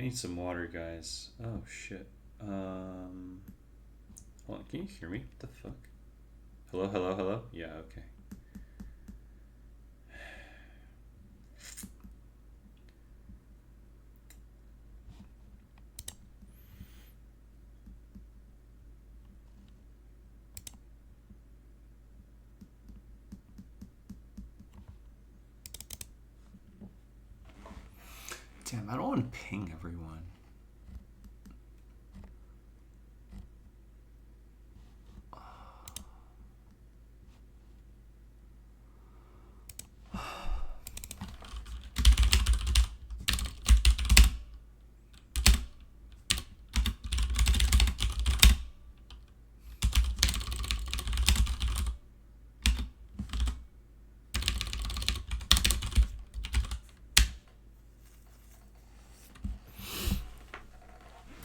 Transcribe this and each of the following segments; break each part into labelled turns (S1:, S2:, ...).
S1: I need some water, guys. Oh shit. Hold on, can you hear me? What the fuck? Hello, hello, hello? Yeah, okay. Damn, I don't want to ping everyone.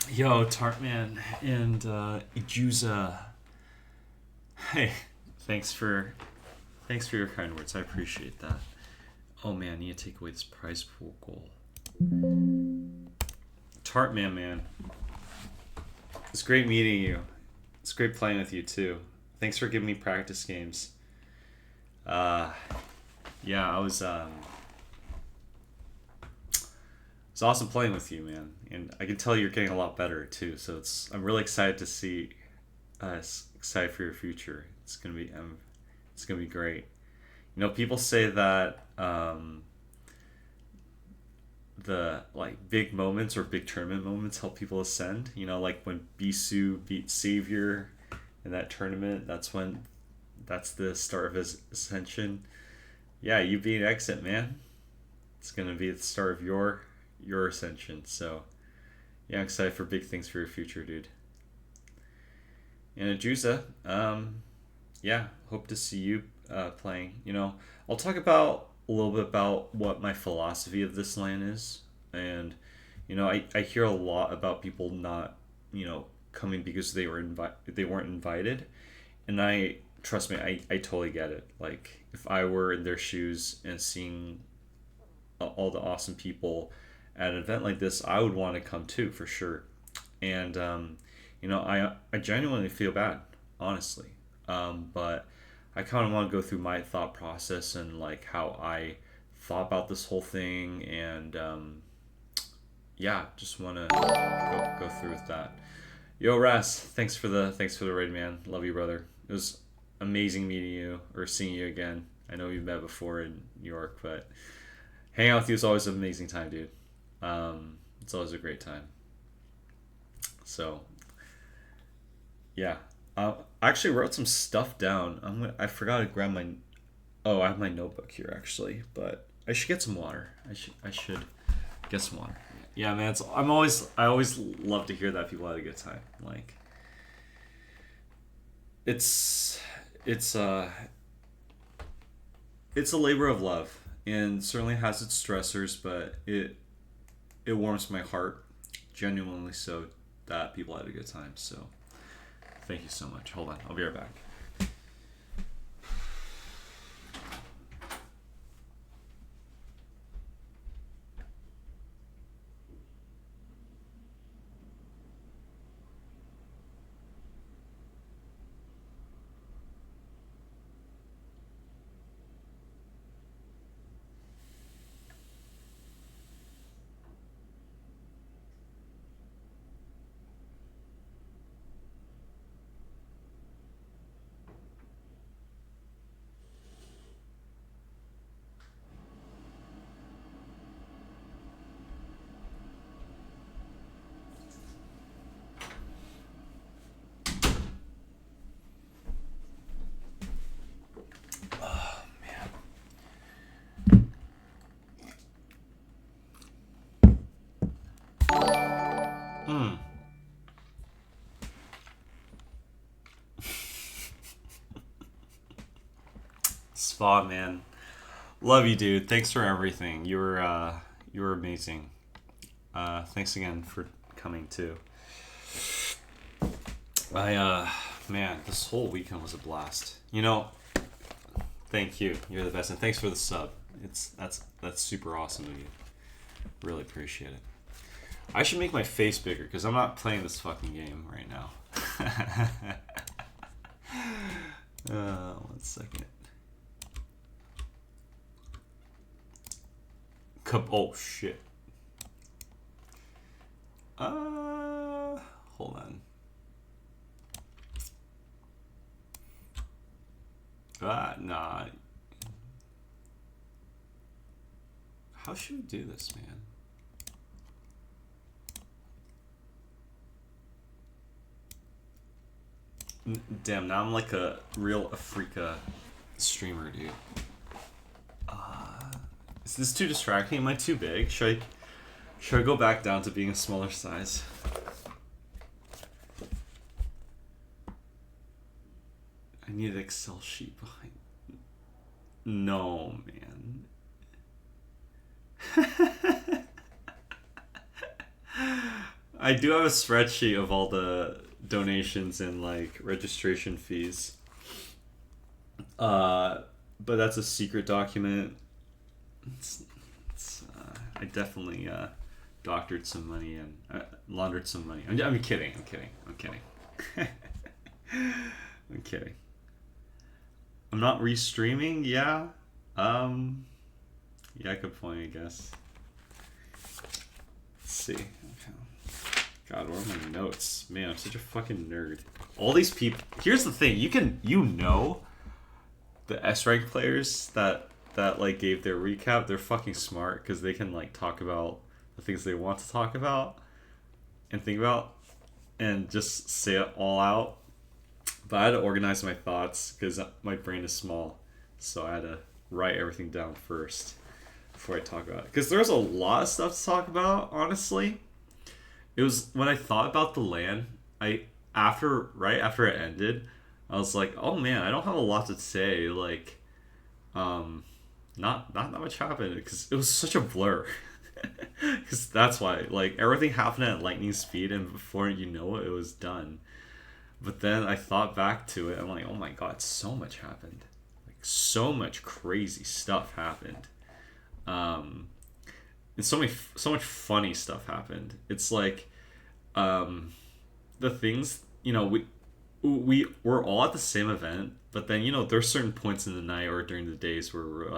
S1: Yo, Tartman and Ijuza. Hey, thanks for your kind words. I appreciate that. Oh man, I need to take away this prize pool goal. Tartman, man. It's great meeting you. It's great playing with you too. Thanks for giving me practice games. Yeah, I was it's awesome playing with you, man, and I can tell you're getting a lot better too. So I'm really excited to see, excited for your future. It's gonna be great. You know, people say that the like big moments or big tournament moments help people ascend. You know, like when Bisu beat Savior in that tournament. That's the start of his ascension. Yeah, you beat Exit, man. It's gonna be the start of your ascension. So yeah, I'm excited for big things for your future, dude. And Ajusa, yeah, hope to see you playing. You know, I'll talk about a little bit about what my philosophy of this LAN is, and you know, I hear a lot about people not, you know, coming because they weren't invited, and I trust me, I totally get it. Like if I were in their shoes and seeing all the awesome people at an event like this, I would want to come too, for sure. And you know, I genuinely feel bad, honestly. But I kind of want to go through my thought process and like how I thought about this whole thing, and yeah, just want to go through with that. Yo, Ras, thanks for the raid, man. Love you, brother. It was amazing meeting you or seeing you again. I know we've met before in New York, but hanging out with you is always an amazing time, dude. It's always a great time. So, yeah. I actually wrote some stuff down. I forgot to grab my. Oh, I have my notebook here actually, but I should get some water. I should get some water. Yeah, man. I always love to hear that people had a good time. Like, it's it's uh it's a labor of love, and certainly has its stressors, but it warms my heart, genuinely so, that people had a good time. So thank you so much. Hold on, I'll be right back. Hmm. Spa, man. Love you, dude. Thanks for everything. You were amazing. Thanks again for coming too. Man, this whole weekend was a blast. You know, thank you. You're the best, and thanks for the sub. That's super awesome of you. Really appreciate it. I should make my face bigger because I'm not playing this fucking game right now. 1 second. Oh shit. Hold on. Nah. How should we do this, man? Damn, now I'm like a real Africa streamer, dude. Is this too distracting? Am I too big? Should I go back down to being a smaller size? I need an Excel sheet behind. No, man. I do have a spreadsheet of all the donations and like registration fees. But that's a secret document. I definitely doctored some money and laundered some money. I'm kidding. I'm kidding. I'm kidding. I'm not restreaming. Yeah. Yeah, good point, I guess. Let's see. God, where are my notes? Man, I'm such a fucking nerd. All these people. Here's the thing. You know the S rank players that like gave their recap, they're fucking smart because they can like talk about the things they want to talk about and think about and just say it all out. But I had to organize my thoughts because my brain is small, so I had to write everything down first before I talk about it. Because there's a lot of stuff to talk about, honestly. It was when I thought about the LAN, right after it ended, I was like, oh man, I don't have a lot to say. Like, not that much happened because it was such a blur. Because that's why, like, everything happened at lightning speed, and before you know it, it was done. But then I thought back to it, I'm like, oh my god, so much happened. Like, so much crazy stuff happened. And so much funny stuff happened. It's like, the things, you know, we're all at the same event, but then, you know, there's certain points in the night or during the days where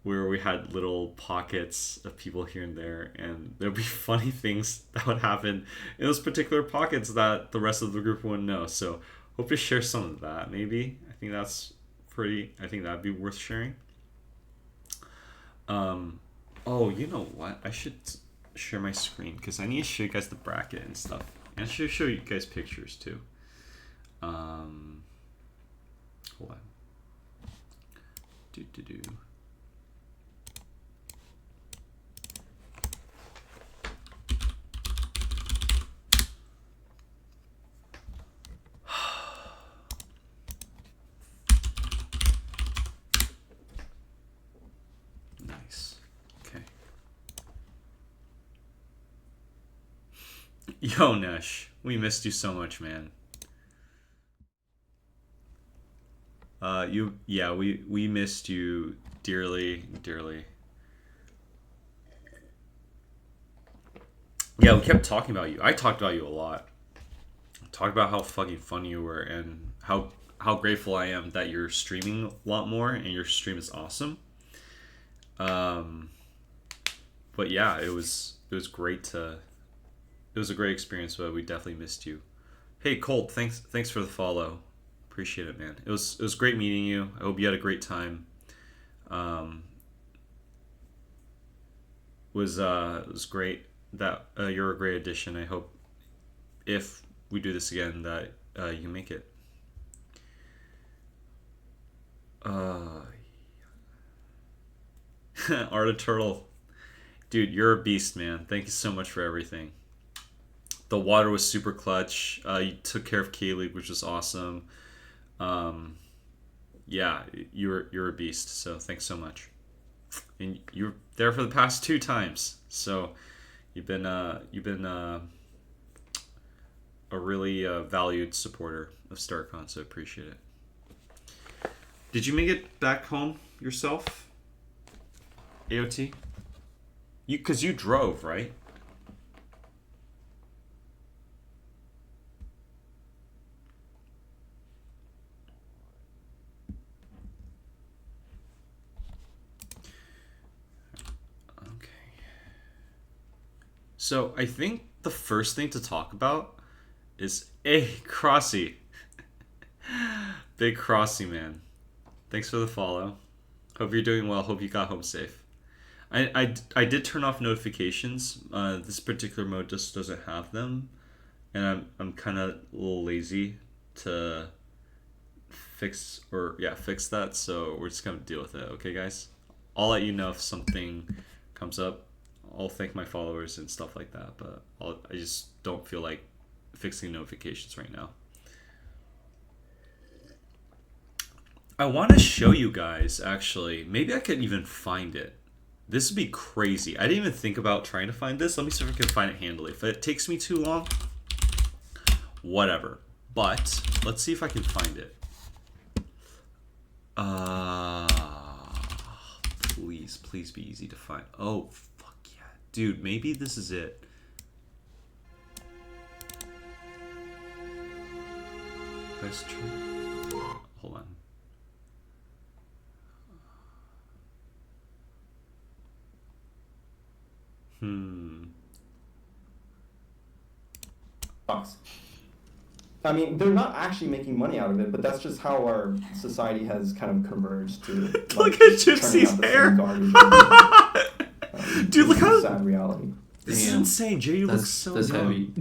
S1: we had little pockets of people here and there, and there'd be funny things that would happen in those particular pockets that the rest of the group wouldn't know. So hope to share some of that, maybe. I think that'd be worth sharing. Oh, you know what? I should share my screen because I need to show you guys the bracket and stuff. And I should show you guys pictures too. Hold on. Do. Nice. Okay. Yo, Nesh, we missed you so much, man. We missed you dearly. Yeah, we kept talking about you. I talked about you a lot. Talked about how fucking fun you were and how grateful I am that you're streaming a lot more and your stream is awesome. But yeah, it was great it was a great experience, but we definitely missed you. Hey Colt, thanks for the follow. Appreciate it, man. It was great meeting you. I hope you had a great time. It was great that you're a great addition. I hope if we do this again that you make it. Art of Turtle, dude, you're a beast, man. Thank you so much for everything. The water was super clutch. You took care of K-League, which was awesome. Yeah, you're a beast. So thanks so much. And you were there for the past 2 times. So you've been a really valued supporter of StarCon. So appreciate it. Did you make it back home yourself, AOT? Because you drove, right? So I think the first thing to talk about is Crossy. Big Crossy man. Thanks for the follow. Hope you're doing well. Hope you got home safe. I did turn off notifications. This particular mode just doesn't have them, and I'm kind of a little lazy to fix that. So we're just gonna deal with it. Okay, guys. I'll let you know if something comes up. I'll thank my followers and stuff like that, but I just don't feel like fixing notifications right now. I want to show you guys, actually. Maybe I could even find it. This would be crazy. I didn't even think about trying to find this. Let me see if I can find it handily. If it takes me too long, whatever. But let's see if I can find it. Please be easy to find. Oh, fuck yeah. Dude, maybe this is it. Best true. Hold on.
S2: Bucks. I mean, they're not actually making money out of it, but that's just how our society has kind of converged to.
S1: Like, look at Gypsy's hair. Dude, look how
S2: sad reality.
S1: This is insane. Jay looks so
S3: heavy.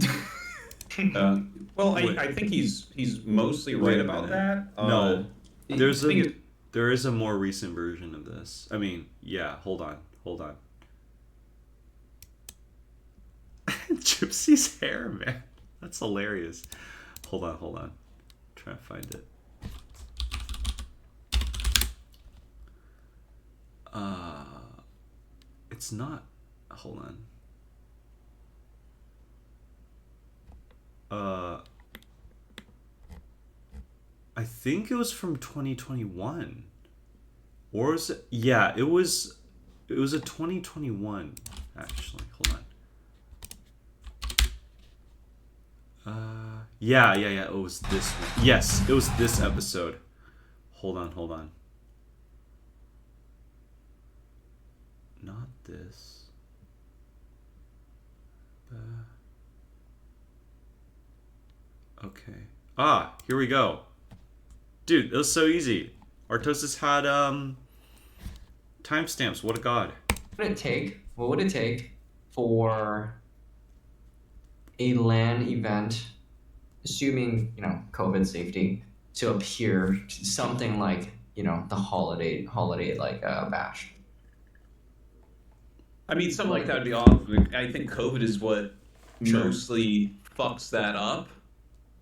S3: Well, I think he's mostly right about that.
S1: No, there is a more recent version of this. I mean, yeah. Hold on. Gypsy's hair, man. That's hilarious. Hold on. Try to find it. It's not. Hold on. I think it was from 2021. Or was it? Yeah, it was a 2021 actually. Hold on. Yeah. It was this one. Yes, it was this episode. Hold on. Not this. Okay. Here we go. Dude, it was so easy. Artosis had timestamps. What a god.
S4: What would it take for a LAN event, assuming, COVID safety, to appear something like, the holiday like bash?
S3: I mean, something like that would be awesome. I think COVID is what mostly fucks that up.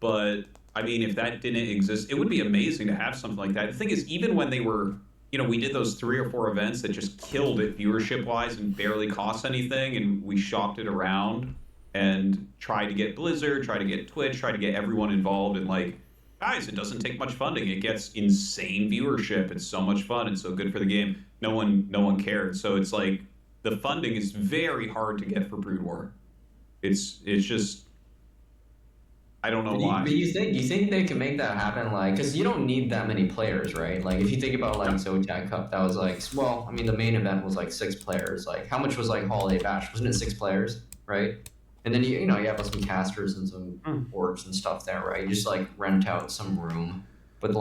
S3: But, I mean, if that didn't exist, it would be amazing to have something like that. The thing is, even when they were, we did those 3 or 4 events that just killed it viewership-wise and barely cost anything, and we shopped it around and tried to get Blizzard, tried to get Twitch, tried to get everyone involved, and guys, it doesn't take much funding. It gets insane viewership. It's so much fun. It's so good for the game. No one cared. So it's like the funding is very hard to get for Brood War. It's just, I don't know why.
S4: But you think they can make that happen? Because you don't need that many players, right? If you think about Zotac Cup, that was the main event was 6 players. How much was Holiday Bash? Wasn't it 6 players, right? And then you have some casters and some boards and stuff there, right? You just rent out some room with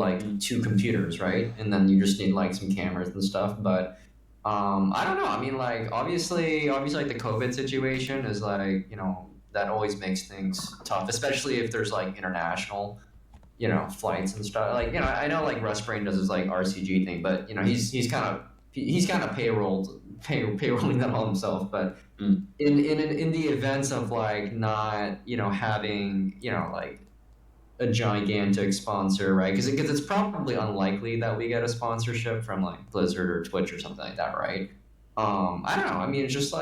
S4: 2 computers, right? And then you just need some cameras and stuff. But I don't know. I mean, obviously the COVID situation is that always makes things tough, especially if there's international, flights and stuff. I know Rustbrain does his RCG thing, but he's kind of payrolling that all himself. But in the events of not having a gigantic sponsor, right? Because it's probably unlikely that we get a sponsorship from Blizzard or Twitch or something like that, right? I don't know. I mean, it's just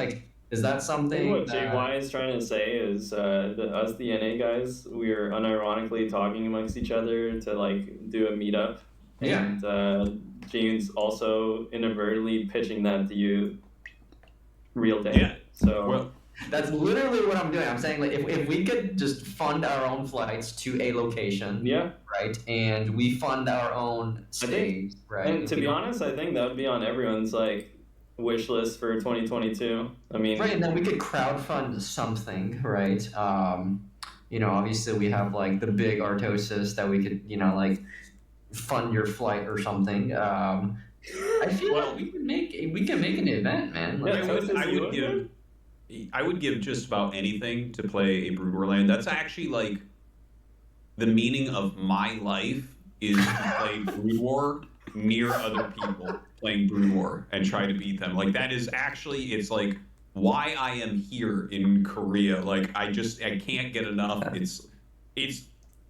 S4: is that something?
S5: What JY is trying to say is us, the NA guys, we're unironically talking amongst each other to do a meetup.
S4: Yeah.
S5: And Gene's also inadvertently pitching that to you real day.
S3: Yeah.
S5: So
S4: that's literally what I'm doing. I'm saying if we could just fund our own flights to a location,
S5: yeah,
S4: right, and we fund our own stays, right.
S5: And to be honest, I think that would be on everyone's wish list for 2022. I mean,
S4: Right, and then we could crowdfund something, right? Obviously we have like the big Artosis that we could, like fund your flight or something. I feel like
S3: Well,
S4: we can make an event, man.
S5: yeah,
S4: Like,
S5: Tosis,
S3: I
S5: you
S3: would
S5: in there?
S3: give just about anything to play a Brood War land. That's actually like the meaning of my life is to play Brood War near other people playing Brood War and try to beat them. Like that is actually it's like why I am here in Korea. Like I can't get enough. It's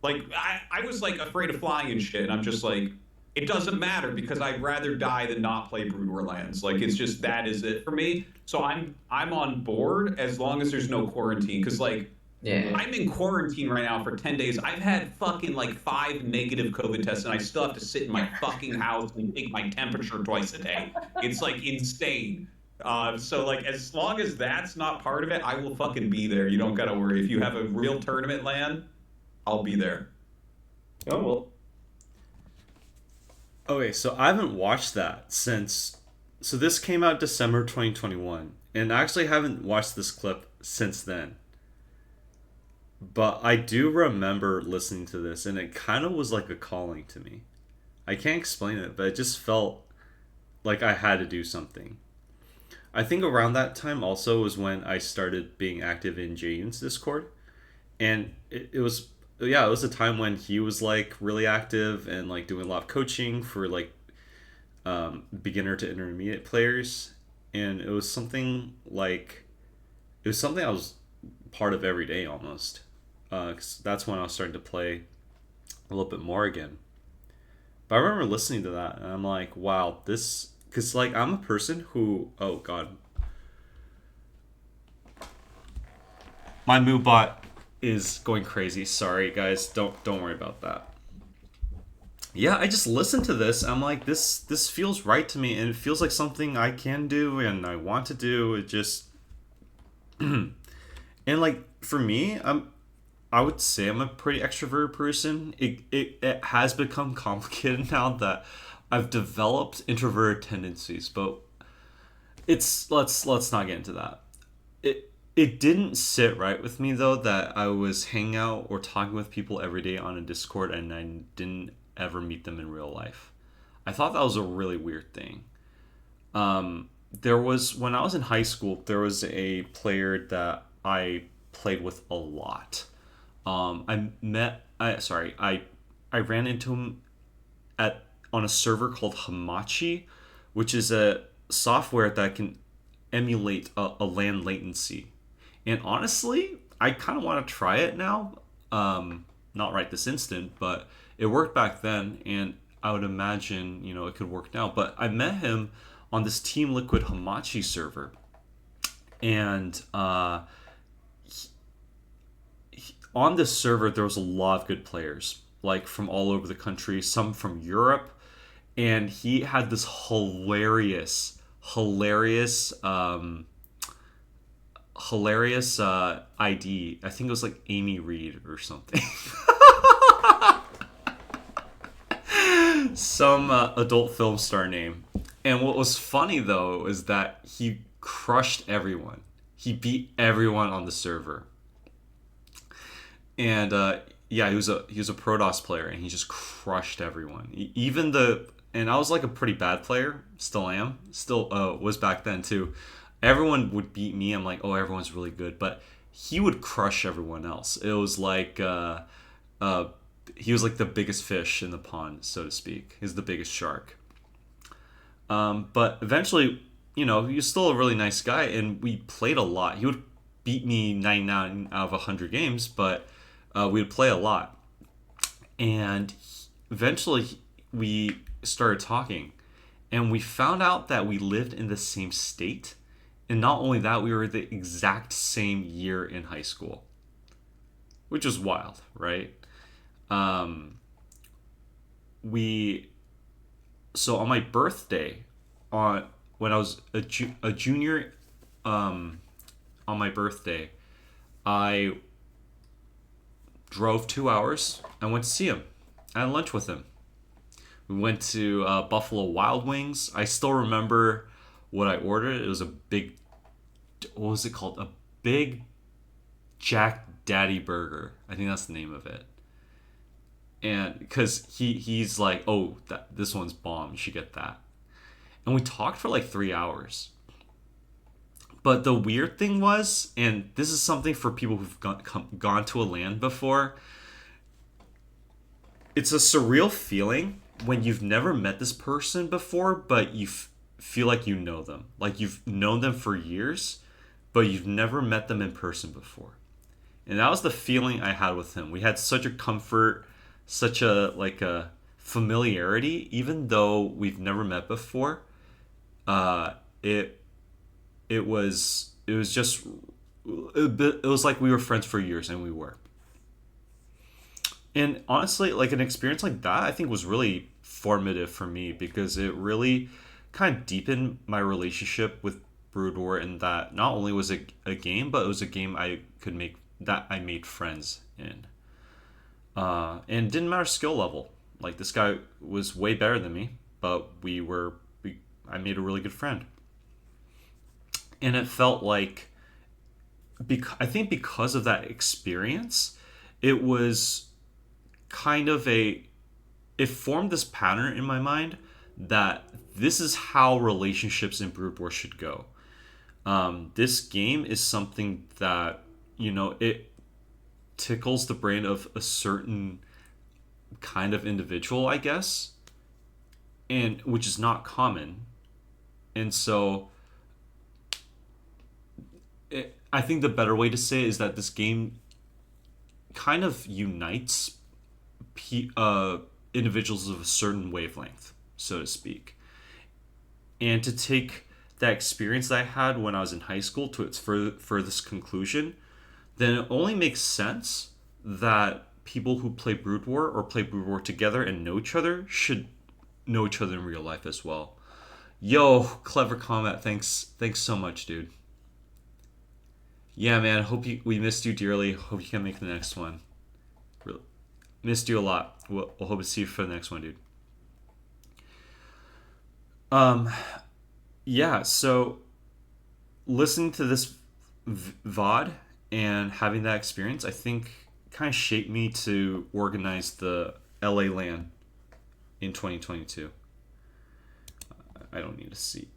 S3: like I was like afraid of flying and shit, and I'm just like it doesn't matter because I'd rather die than not play Brood War lands. Like it's just that is it for me. So I'm on board as long as there's no quarantine. Cause like
S4: yeah.
S3: I'm in quarantine right now for 10 days. I've had fucking like 5 negative COVID tests, and I still have to sit in my fucking house and take my temperature twice a day. It's like insane. So like as long as that's not part of it, I will fucking be there. You don't gotta worry. If you have a real tournament land, I'll be there.
S5: Oh well.
S1: Okay, so I haven't watched that since. So this came out December 2021, and I actually haven't watched this clip since then. But I do remember listening to this, and it kind of was like a calling to me. I can't explain it, but it just felt like I had to do something. I think around that time also was when I started being active in Jaden's Discord, and it was it was a time when he was like really active and like doing a lot of coaching for like beginner to intermediate players, and it was something I was part of every day almost. 'Cause that's when I was starting to play a little bit more again. But I remember listening to that, and I'm like, wow, this. Because, like, I'm a person who. Oh, God. My MooBot is going crazy. Sorry, guys. Don't worry about that. Yeah, I just listened to this. I'm like, this feels right to me, and it feels like something I can do and I want to do. It just. And, like, for me, I would say I'm a pretty extroverted person. It has become complicated now that I've developed introverted tendencies, but let's not get into that. It didn't sit right with me though that I was hanging out or talking with people every day on a Discord and I didn't ever meet them in real life. I thought that was a really weird thing. There was when I was in high school, there was a player that I played with a lot. I ran into him on a server called Hamachi, which is a software that can emulate a LAN latency. And honestly, I kind of want to try it now. Not right this instant, but it worked back then, and I would imagine it could work now. But I met him on this Team Liquid Hamachi server, and on this server there was a lot of good players, like from all over the country, some from Europe, and he had this hilarious ID. I think it was like Amy Reed or something. Some adult film star name. And what was funny though is that he crushed everyone. He beat everyone on the server. And he was a Protoss player, and he just crushed everyone. And I was like a pretty bad player, still am, was back then too. Everyone would beat me. I'm like, oh, everyone's really good, but he would crush everyone else. It was like he was like the biggest fish in the pond, so to speak. He's the biggest shark. But eventually, he was still a really nice guy, and we played a lot. He would beat me 99 out of 100 games, but we would play a lot. And eventually, we started talking, and we found out that we lived in the same state. And not only that, we were the exact same year in high school, which was wild, right? So on my birthday, when I was a junior, on my birthday, I drove 2 hours. I went to see him. I had lunch with him. We went to Buffalo Wild Wings. I still remember what I ordered. It was a big, what was it called? A big Jack Daddy burger. I think that's the name of it. And because he's like, oh, this one's bomb. You should get that. And we talked for like 3 hours. But the weird thing was, and this is something for people who've gone to a LAN before, it's a surreal feeling when you've never met this person before, but you feel like you know them. Like you've known them for years, but you've never met them in person before. And that was the feeling I had with him. We had such a comfort, such a familiarity, even though we've never met before. It was just it was like we were friends for years, and we were. And honestly, like an experience like that, I think was really formative for me because it really kind of deepened my relationship with Brood War in that not only was it a game, but it was a game I made friends in. And it didn't matter skill level. Like this guy was way better than me, but I made a really good friend. And it felt like, I think because of that experience, it was kind of it formed this pattern in my mind that this is how relationships in Brood War should go. This game is something that, it tickles the brain of a certain kind of individual, I guess, and which is not common. And so I think the better way to say it is that this game kind of unites individuals of a certain wavelength, so to speak. And to take that experience that I had when I was in high school to its furthest conclusion, then it only makes sense that people who play Brood War or play Brood War together and know each other should know each other in real life as well. Yo, Clever Combat, thanks so much, dude. Yeah, man, we missed you dearly. Hope you can make the next one. Really missed you a lot. We'll hope to see you for the next one, dude. Yeah, so listening to this VOD and having that experience, I think kind of shaped me to organize the LA LAN in 2022. I don't need to see.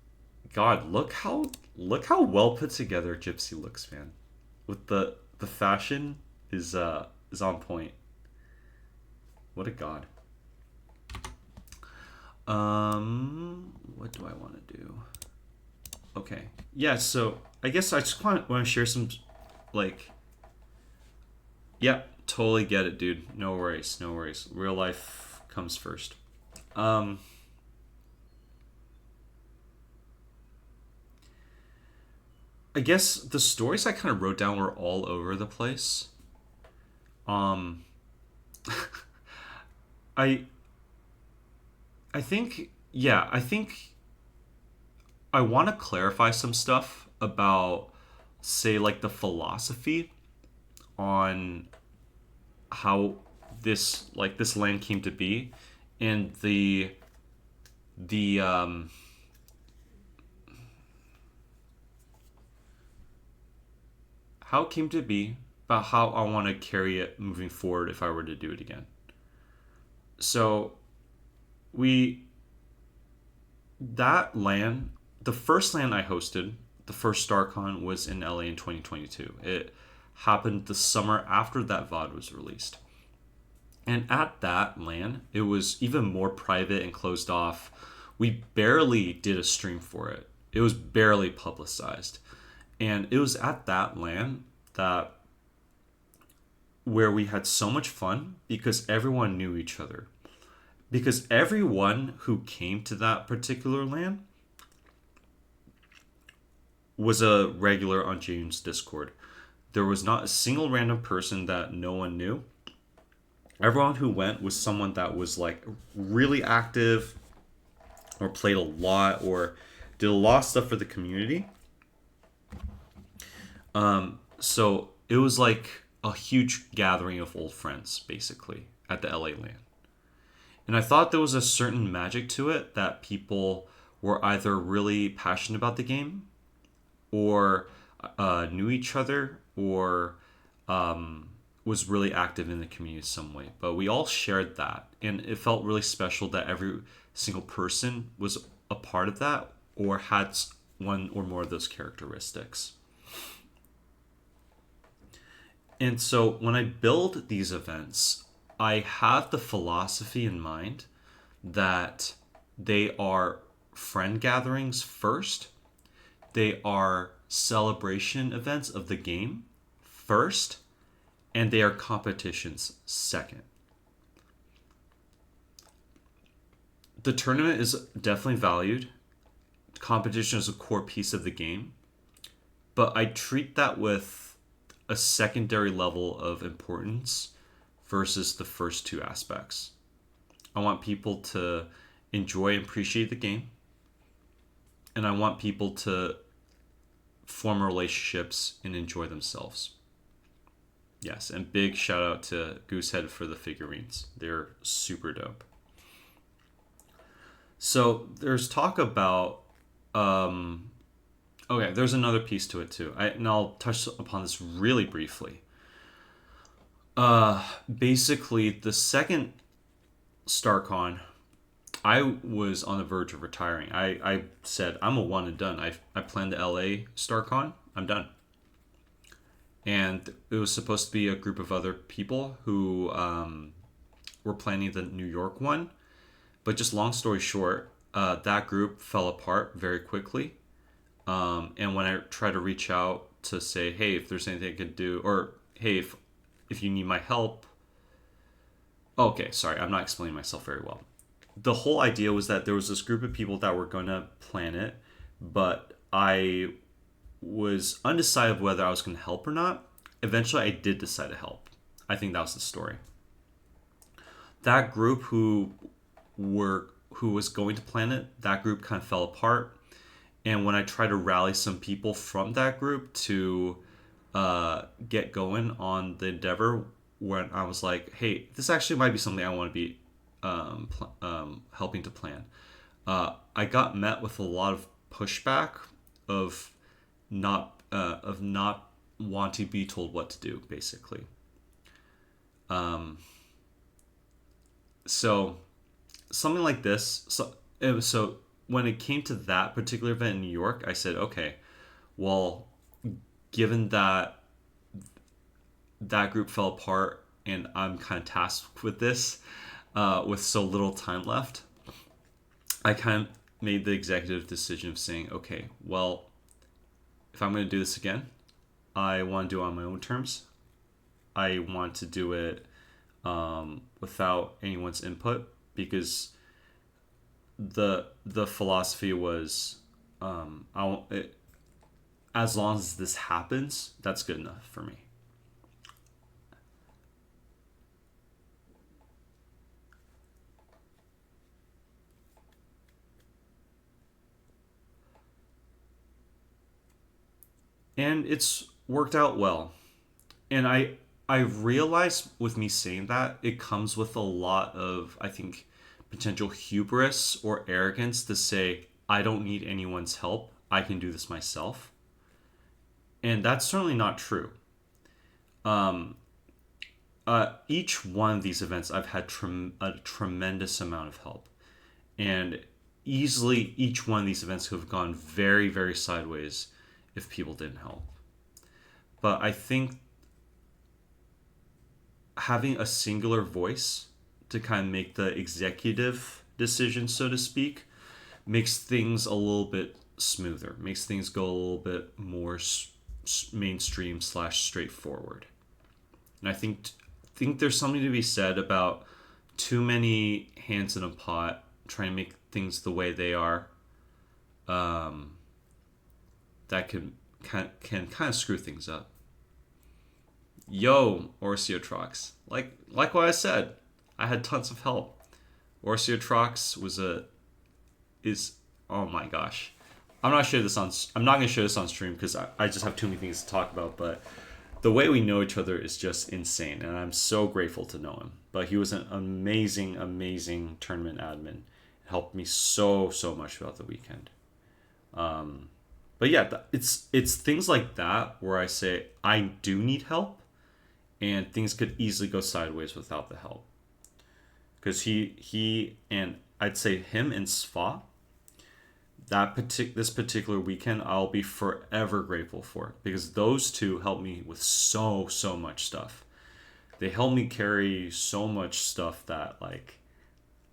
S1: God, look how well put together Gypsy looks, man. With the fashion is on point. What a god. What do I want to do? Okay. Yeah, so I guess I just want to share some yeah, totally get it, dude. No worries. Real life comes first. I guess the stories I kind of wrote down were all over the place. I think I want to clarify some stuff about, say, like the philosophy on how this land came to be, and the how it came to be, about how I want to carry it moving forward if I were to do it again. So that LAN, the first LAN I hosted, the first StarCon, was in LA in 2022. It happened the summer after that VOD was released. And at that LAN, it was even more private and closed off. We barely did a stream for it. It was barely publicized. And it was at that LAN where we had so much fun because everyone knew each other. Because everyone who came to that particular LAN was a regular on James' Discord. There was not a single random person that no one knew. Everyone who went was someone that was like really active or played a lot or did a lot of stuff for the community. So it was like a huge gathering of old friends, basically, at the LA LAN. And I thought there was a certain magic to it that people were either really passionate about the game, or knew each other, or was really active in the community some way. But we all shared that, and it felt really special that every single person was a part of that or had one or more of those characteristics. And so when I build these events, I have the philosophy in mind that they are friend gatherings first, they are celebration events of the game first, and they are competitions second. The tournament is definitely valued. Competition is a core piece of the game, but I treat that with a secondary level of importance versus the first two aspects. I want people to enjoy and appreciate the game, and I want people to form relationships and enjoy themselves. Yes, and big shout out to Goosehead for the figurines. They're super dope. So there's talk about okay, there's another piece to it too. And I'll touch upon this really briefly. Basically, the second StarCon, I was on the verge of retiring. I said, I'm a one and done. I planned the LA StarCon. I'm done. And it was supposed to be a group of other people who were planning the New York one. But just long story short, that group fell apart very quickly. And when I tried to reach out to say, hey, if there's anything I could do, or hey, if you need my help. Okay, sorry, I'm not explaining myself very well. The whole idea was that there was this group of people that were going to plan it, but I was undecided whether I was going to help or not. Eventually, I did decide to help. I think that was the story. That group who was going to plan it, that group kind of fell apart. And when I tried to rally some people from that group to get going on the endeavor, when I was like, hey, this actually might be something I want to be helping to plan. I got met with a lot of pushback of not wanting to be told what to do, basically. So something like this. So when it came to that particular event in New York, I said, okay, well, given that that group fell apart and I'm kind of tasked with this, with so little time left, I kind of made the executive decision of saying, okay, well, if I'm going to do this again, I want to do it on my own terms. I want to do it without anyone's input, because the philosophy was, as long as this happens, that's good enough for me. And it's worked out well. And I realized with me saying that, it comes with a lot of, I think, potential hubris or arrogance to say, I don't need anyone's help. I can do this myself. And that's certainly not true. Each one of these events, I've had a tremendous amount of help. And easily, each one of these events could have gone very, very sideways if people didn't help. But I think having a singular voice to kind of make the executive decision, so to speak, makes things a little bit smoother, makes things go a little bit more mainstream / straightforward. And I think there's something to be said about too many hands in a pot trying to make things the way they are. That can kind of screw things up. Yo, Orciotrox. Like what I said, I had tons of help. Orciotrox is oh my gosh. I'm not going to show this on stream because I just have too many things to talk about, but the way we know each other is just insane, and I'm so grateful to know him. But he was an amazing, amazing tournament admin. helped me so much throughout the weekend. But yeah, it's things like that where I say I do need help, and things could easily go sideways without the help. Because he and I'd say him and Sva, this particular weekend I'll be forever grateful for, because those two helped me with so much stuff. They helped me carry so much stuff that like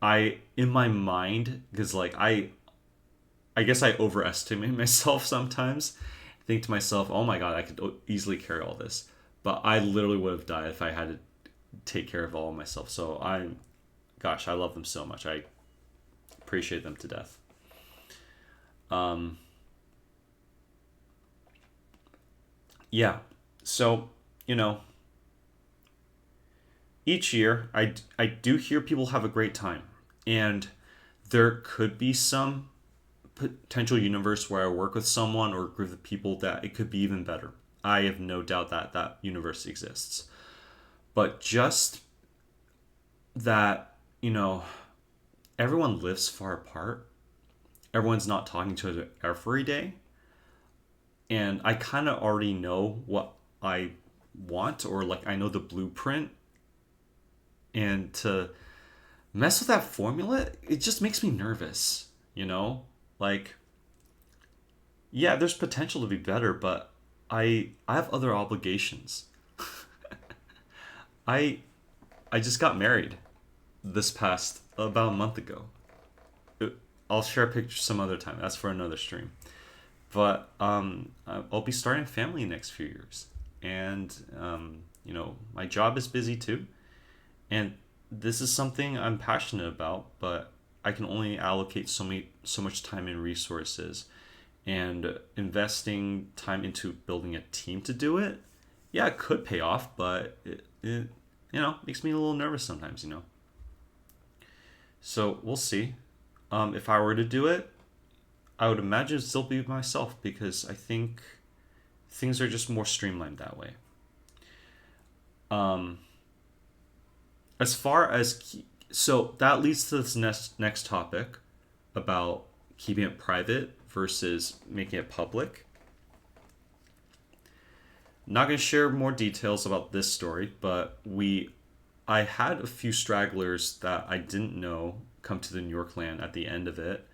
S1: I in my mind, because like I guess I overestimate myself sometimes. I think to myself, oh my god, I could easily carry all this. But I literally would have died if I had to take care of all of myself. So gosh, I love them so much. I appreciate them to death. Yeah. So, each year I do hear people have a great time. And there could be some potential universe where I work with someone or a group of people that it could be even better. I have no doubt that that universe exists. But just that, everyone lives far apart. Everyone's not talking to each other every day. And I kind of already know what I want, or like I know the blueprint. And to mess with that formula, it just makes me nervous, Like, yeah, there's potential to be better, but I have other obligations. I I just got married this past about a month ago. I'll share a picture some other time. That's for another stream. But I'll be starting a family in the next few years, and my job is busy too, and this is something I'm passionate about, but I can only allocate so much time and resources, and investing time into building a team to do it. Yeah, it could pay off, but it makes me a little nervous sometimes. So we'll see. If I were to do it, I would imagine it'd still be myself, because I think things are just more streamlined that way. As far as so that leads to this next topic about keeping it private versus making it public. Not going to share more details about this story, but I had a few stragglers that I didn't know come to the New York LAN at the end of it.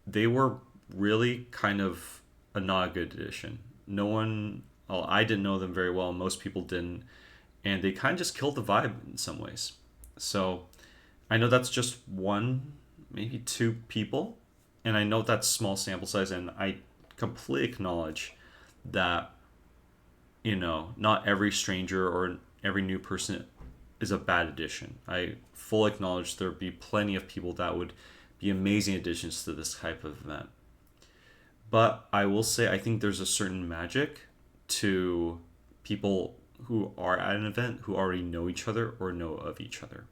S1: They were really kind of not a good addition. No one, well, I didn't know them very well. Most people didn't. And they kind of just killed the vibe in some ways. So I know that's just one, maybe two people. And I know that's small sample size. And I completely acknowledge that, not every stranger or every new person is a bad addition. I fully acknowledge there'd be plenty of people that would be amazing additions to this type of event. But I will say I think there's a certain magic to people who are at an event who already know each other or know of each other.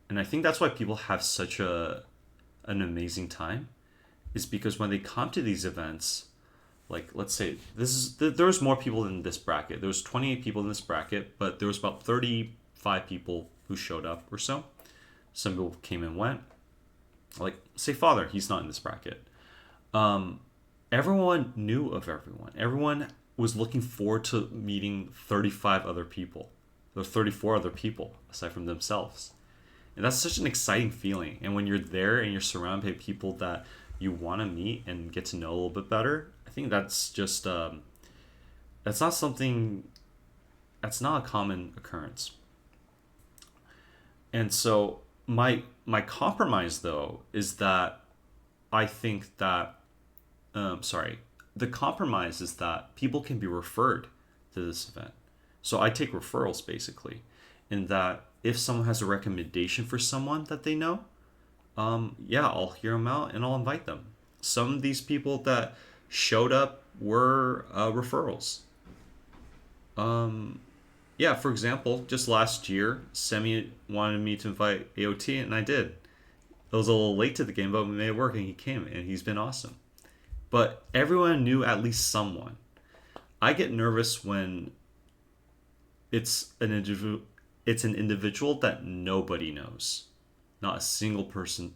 S1: And I think that's why people have such an amazing time, is because when they come to these events, like let's say there was more people in this bracket. There was 28 people in this bracket, but there was about 35 people who showed up or so. Some people came and went. Like, say Father, he's not in this bracket. Everyone knew of everyone. Everyone was looking forward to meeting 35 other people. There were 34 other people aside from themselves. And that's such an exciting feeling. And when you're there and you're surrounded by people that you want to meet and get to know a little bit better, I think that's just, that's not something, that's not a common occurrence. And so my compromise, though, is that I think that, the compromise is that people can be referred to this event. So I take referrals, basically, in that if someone has a recommendation for someone that they know, I'll hear them out and I'll invite them. Some of these people that showed up were referrals. For example, just last year, Semi wanted me to invite AOT, and I did. It was a little late to the game, but we made it work, and he came, and he's been awesome. But everyone knew at least someone. I get nervous when it's an individual that nobody knows. Not a single person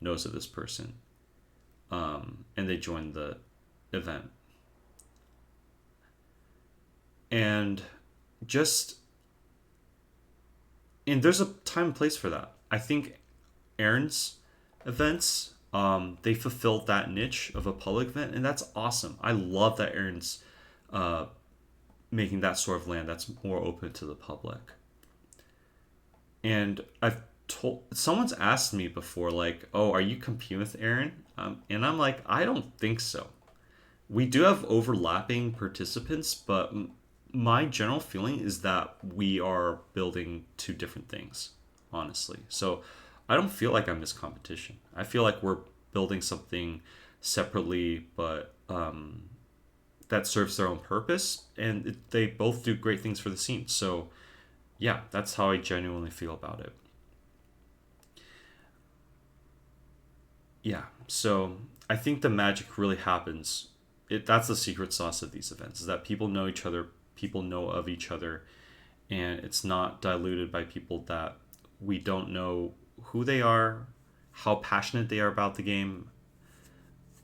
S1: knows of this person. And they joined the event. And just, and there's a time and place for that. I think Aaron's events, they fulfilled that niche of a public event, and that's awesome. I love that Aaron's making that sort of LAN that's more open to the public. And I've told, someone's asked me before, like, oh, are you competing with Aaron? And I'm like, I don't think so. We do have overlapping participants, but my general feeling is that we are building two different things, honestly. So I don't feel like I'm this competition. I feel like we're building something separately, but that serves their own purpose, and they both do great things for the scene. So yeah, that's how I genuinely feel about it. Yeah, so I think the magic really happens. That's the secret sauce of these events, is that people know each other, people know of each other, and it's not diluted by people that we don't know who they are, how passionate they are about the game.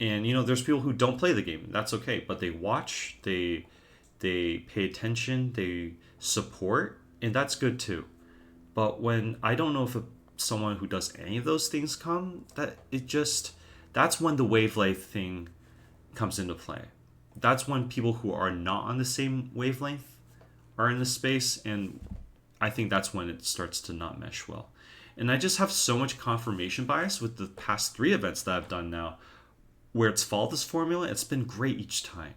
S1: And there's people who don't play the game. That's okay, but they watch, they pay attention, they support, and that's good too. But when I don't know if someone who does any of those things come, that's when the wavelength thing comes into play. That's when people who are not on the same wavelength are in the space, and I think that's when it starts to not mesh well. And I just have so much confirmation bias with the past 3 events that I've done now, where it's followed this formula. It's been great each time.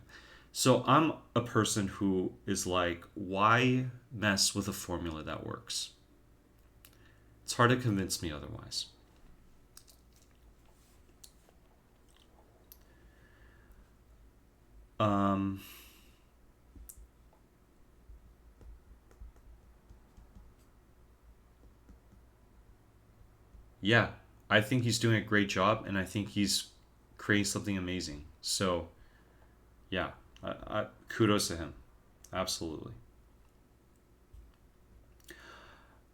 S1: So I'm a person who is like, why mess with a formula that works? It's hard to convince me otherwise. Yeah, I think he's doing a great job, and I think he's creating something amazing. So, yeah, kudos to him. Absolutely.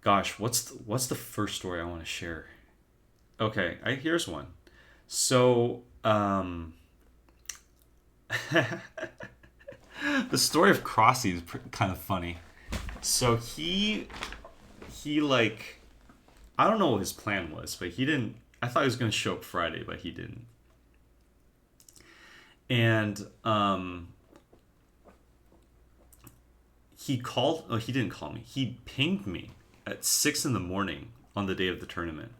S1: Gosh, what's the first story I want to share? Okay, here's one. So, the story of Crossy is kind of funny. So he like, I don't know what his plan was, but he didn't. I thought he was going to show up Friday, but he didn't. And he called. Oh, he didn't call me. He pinged me at 6 a.m. on the day of the tournament.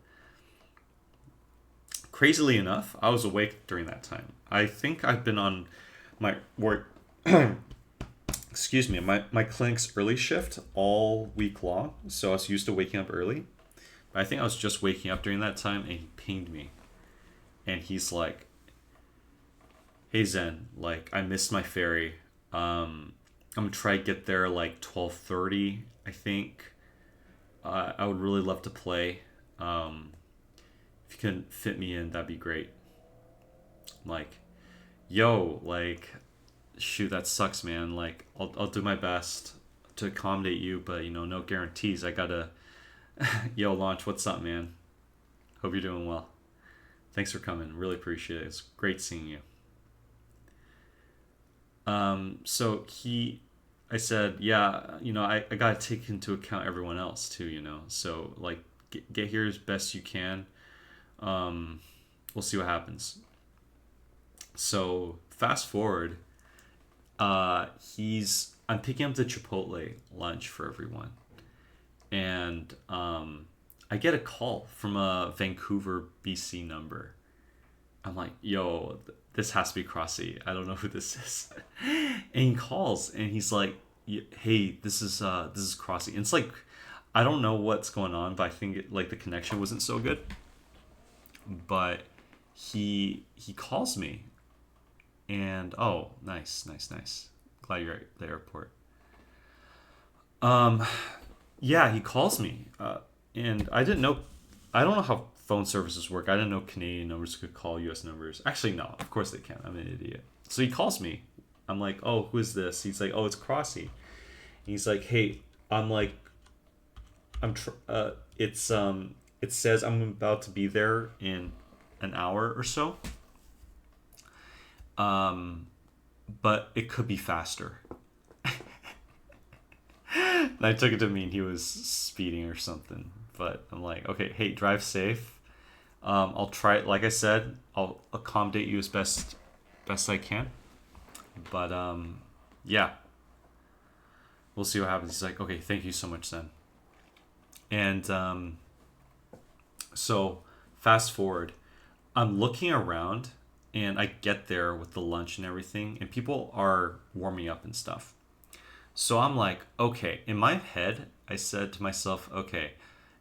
S1: Crazily enough, I was awake during that time. I think I've been on my work. Excuse me, my clinic's early shift all week long, so I was used to waking up early. But I think I was just waking up during that time, and he pinged me. And he's like, hey Zen, like, I missed my ferry. I'm gonna try to get there like 12:30, I think. I would really love to play. If you can fit me in, that'd be great. I'm like, yo, like, shoot, that sucks, man. Like, I'll do my best to accommodate you, but no guarantees. I gotta. Yo, Launch, what's up, man? Hope you're doing well. Thanks for coming. Really appreciate it. It's great seeing you. So I said, yeah, I gotta take into account everyone else too, So like, get here as best you can. We'll see what happens. So fast forward, I'm picking up the Chipotle lunch for everyone. And I get a call from a Vancouver, BC number. I'm like, yo, this has to be Crossy. I don't know who this is. And he calls, and he's like, hey, this is Crossy. And it's like, I don't know what's going on, but I think like the connection wasn't so good. But he calls me, and oh, nice. Glad you're at the airport. Yeah, he calls me, and I didn't know. I don't know how phone services work. I didn't know Canadian numbers could call U.S. numbers. Actually, no, of course they can. I'm an idiot. So he calls me. I'm like, oh, who is this? He's like, oh, it's Crossy. He's like, hey, I'm like, It says I'm about to be there in an hour or so. But it could be faster. And I took it to mean he was speeding or something. But I'm like, okay, hey, drive safe. I'll try it. Like I said, I'll accommodate you as best I can. But yeah, we'll see what happens. He's like, okay, thank you so much then. And so fast forward, I'm looking around and I get there with the lunch and everything, and people are warming up and stuff. So I'm like, okay, in my head, I said to myself, okay,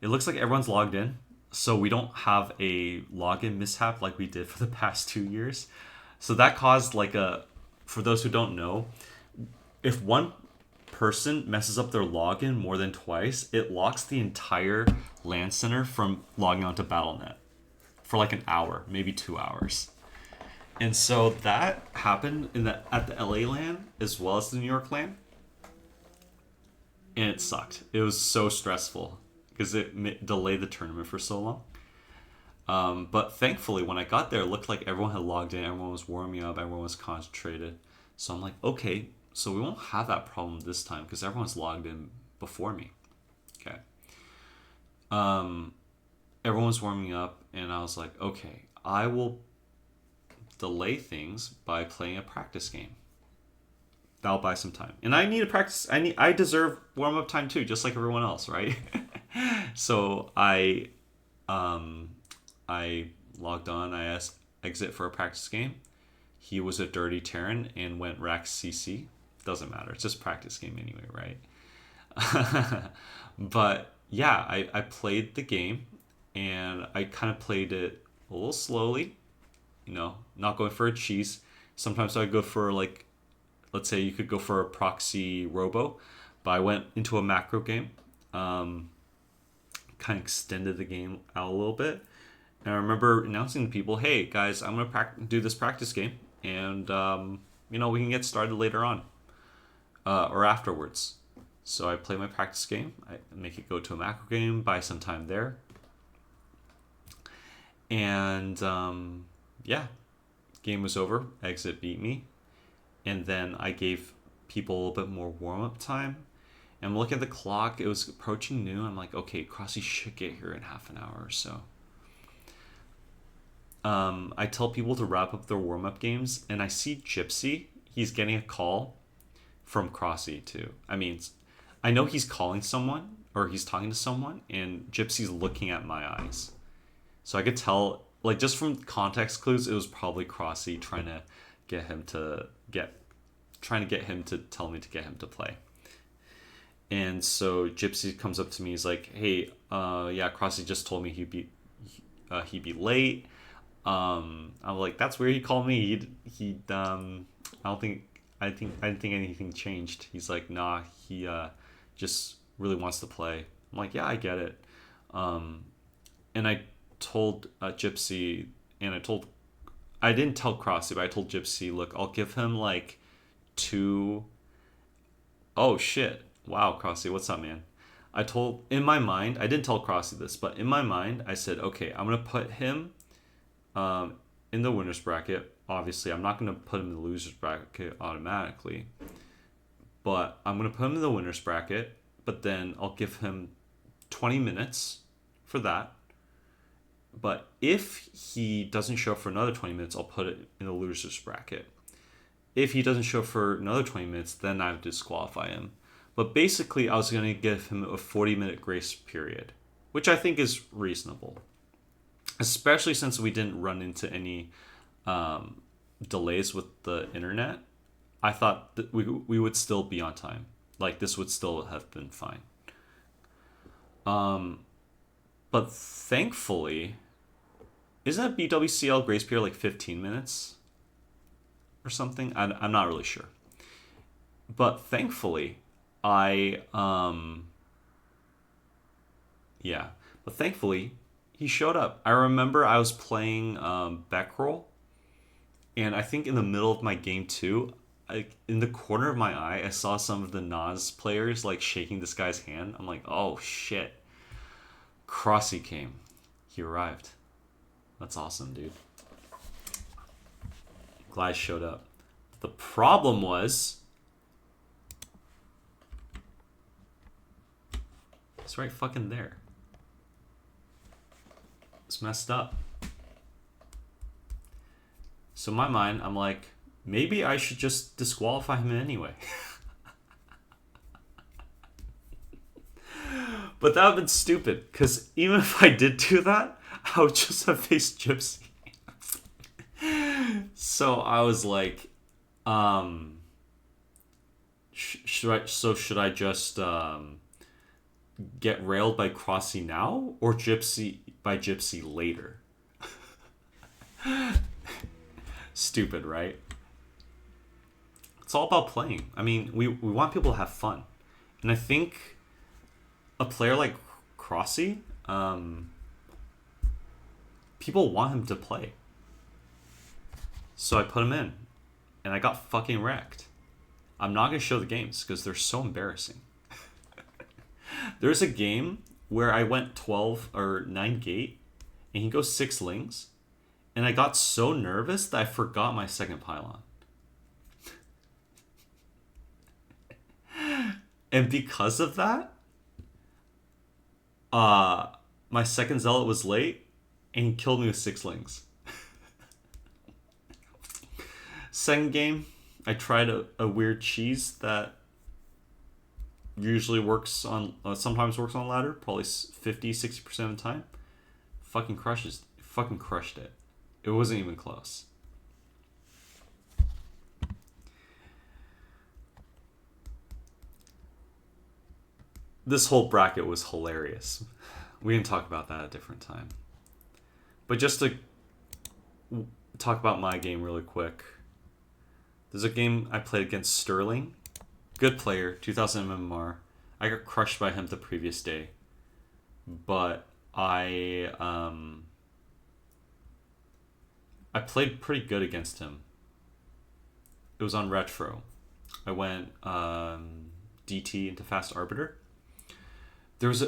S1: it looks like everyone's logged in, so we don't have a login mishap like we did for the past 2 years. So that caused like for those who don't know, if one person messes up their login more than twice, it locks the entire LAN center from logging onto BattleNet for like an hour, maybe 2 hours. And so that happened at the LA LAN as well as the New York LAN. And it sucked. It was so stressful because it delayed the tournament for so long. But thankfully, when I got there, it looked like everyone had logged in, everyone was warming up, everyone was concentrated. So I'm like, okay, so we won't have that problem this time because everyone's logged in before me. Okay. Everyone was warming up, and I was like, okay, I will delay things by playing a practice game. That'll buy some time, and I need to practice. I deserve warm up time too, just like everyone else, right? So I logged on. I asked exit for a practice game. He was a dirty Terran and went Rax CC. Doesn't matter. It's just practice game anyway, right? But yeah, I played the game, and I kind of played it a little slowly. Not going for a cheese. Sometimes I go for like, let's say you could go for a proxy robo, but I went into a macro game, kind of extended the game out a little bit. And I remember announcing to people, hey guys, I'm going to do this practice game, and we can get started later on or afterwards. So I play my practice game, I make it go to a macro game, buy some time there. And yeah, game was over, exit beat me. And then I gave people a little bit more warm-up time. And I'm looking at the clock. It was approaching noon. I'm like, okay, Crossy should get here in half an hour or so. I tell people to wrap up their warm-up games, and I see Gypsy. He's getting a call from Crossy too. I mean, I know he's calling someone, or he's talking to someone, and Gypsy's looking at my eyes. So I could tell, like, just from context clues, it was probably Crossy trying to get him to tell me to get him to play. And so Gypsy comes up to me. He's like, "Hey, yeah, Crossy just told me he'd be late." I'm like, "That's weird. He called me. I didn't think anything changed." He's like, "Nah, he just really wants to play." I'm like, "Yeah, I get it." And I told Gypsy, and I didn't tell Crossy, but I told Gypsy, look, I'll give him like 2. Oh shit! Wow, Crossy, what's up, man? In my mind, I didn't tell Crossy this, but in my mind, I said, okay, I'm gonna put him in the winners bracket. Obviously, I'm not gonna put him in the losers bracket automatically, but I'm gonna put him in the winners bracket. But then I'll give him 20 minutes for that. But if he doesn't show up for another 20 minutes, I'll put it in the losers bracket. If he doesn't show up for another 20 minutes, then I would disqualify him. But basically, I was going to give him a 40-minute grace period, which I think is reasonable. Especially since we didn't run into any delays with the internet. I thought that we would still be on time. Like, this would still have been fine. But thankfully, isn't a BWCL grace period like 15 minutes or something? I'm not really sure. But thankfully, he showed up. I remember I was playing Beckroll, and I think in the middle of my game too, in the corner of my eye, I saw some of the Nas players like shaking this guy's hand. I'm like, oh shit. Crossy came. He arrived. That's awesome, dude. Glad he showed up. The problem was... it's right fucking there. It's messed up. So in my mind, I'm like, maybe I should just disqualify him anyway. But that would have been stupid, because even if I did do that, I would just have faced Gypsy. So I was like, should I just get railed by Crossy now, or Gypsy later? Stupid, right? It's all about playing. I mean, we want people to have fun. And I think a player like Crossy, people want him to play. So I put him in. And I got fucking wrecked. I'm not going to show the games because they're so embarrassing. There's a game where I went 12 or 9 gate and he goes 6 lings. And I got so nervous that I forgot my second pylon. And because of that, my second zealot was late and he killed me with 6 lings. Second game, I tried a weird cheese that usually works on, sometimes works on ladder, probably 50-60% of the time. Fucking crushed it. It wasn't even close. This whole bracket was hilarious. We can talk about that at a different time. But just to talk about my game really quick. There's a game I played against Sterling. Good player, 2000 MMR. I got crushed by him the previous day. But I played pretty good against him. It was on Retro. I went DT into Fast Arbiter. There was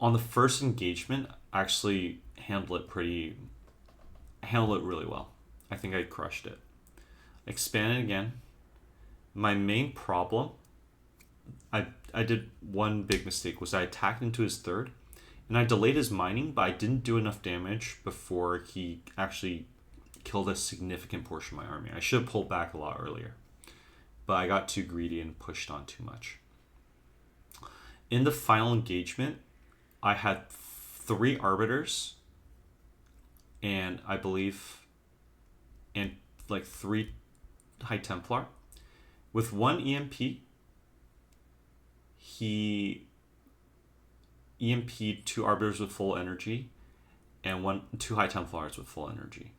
S1: on the first engagement, I actually handled it really well. I think I crushed it. Expanded again. My main problem, I did one big mistake, was I attacked into his third, and I delayed his mining, but I didn't do enough damage before he actually killed a significant portion of my army. I should have pulled back a lot earlier, but I got too greedy and pushed on too much. In the final engagement, I had 3 arbiters, and I believe, and like 3 High Templar. With 1 EMP, he EMP'd 2 arbiters with full energy, and 2 High Templars with full energy.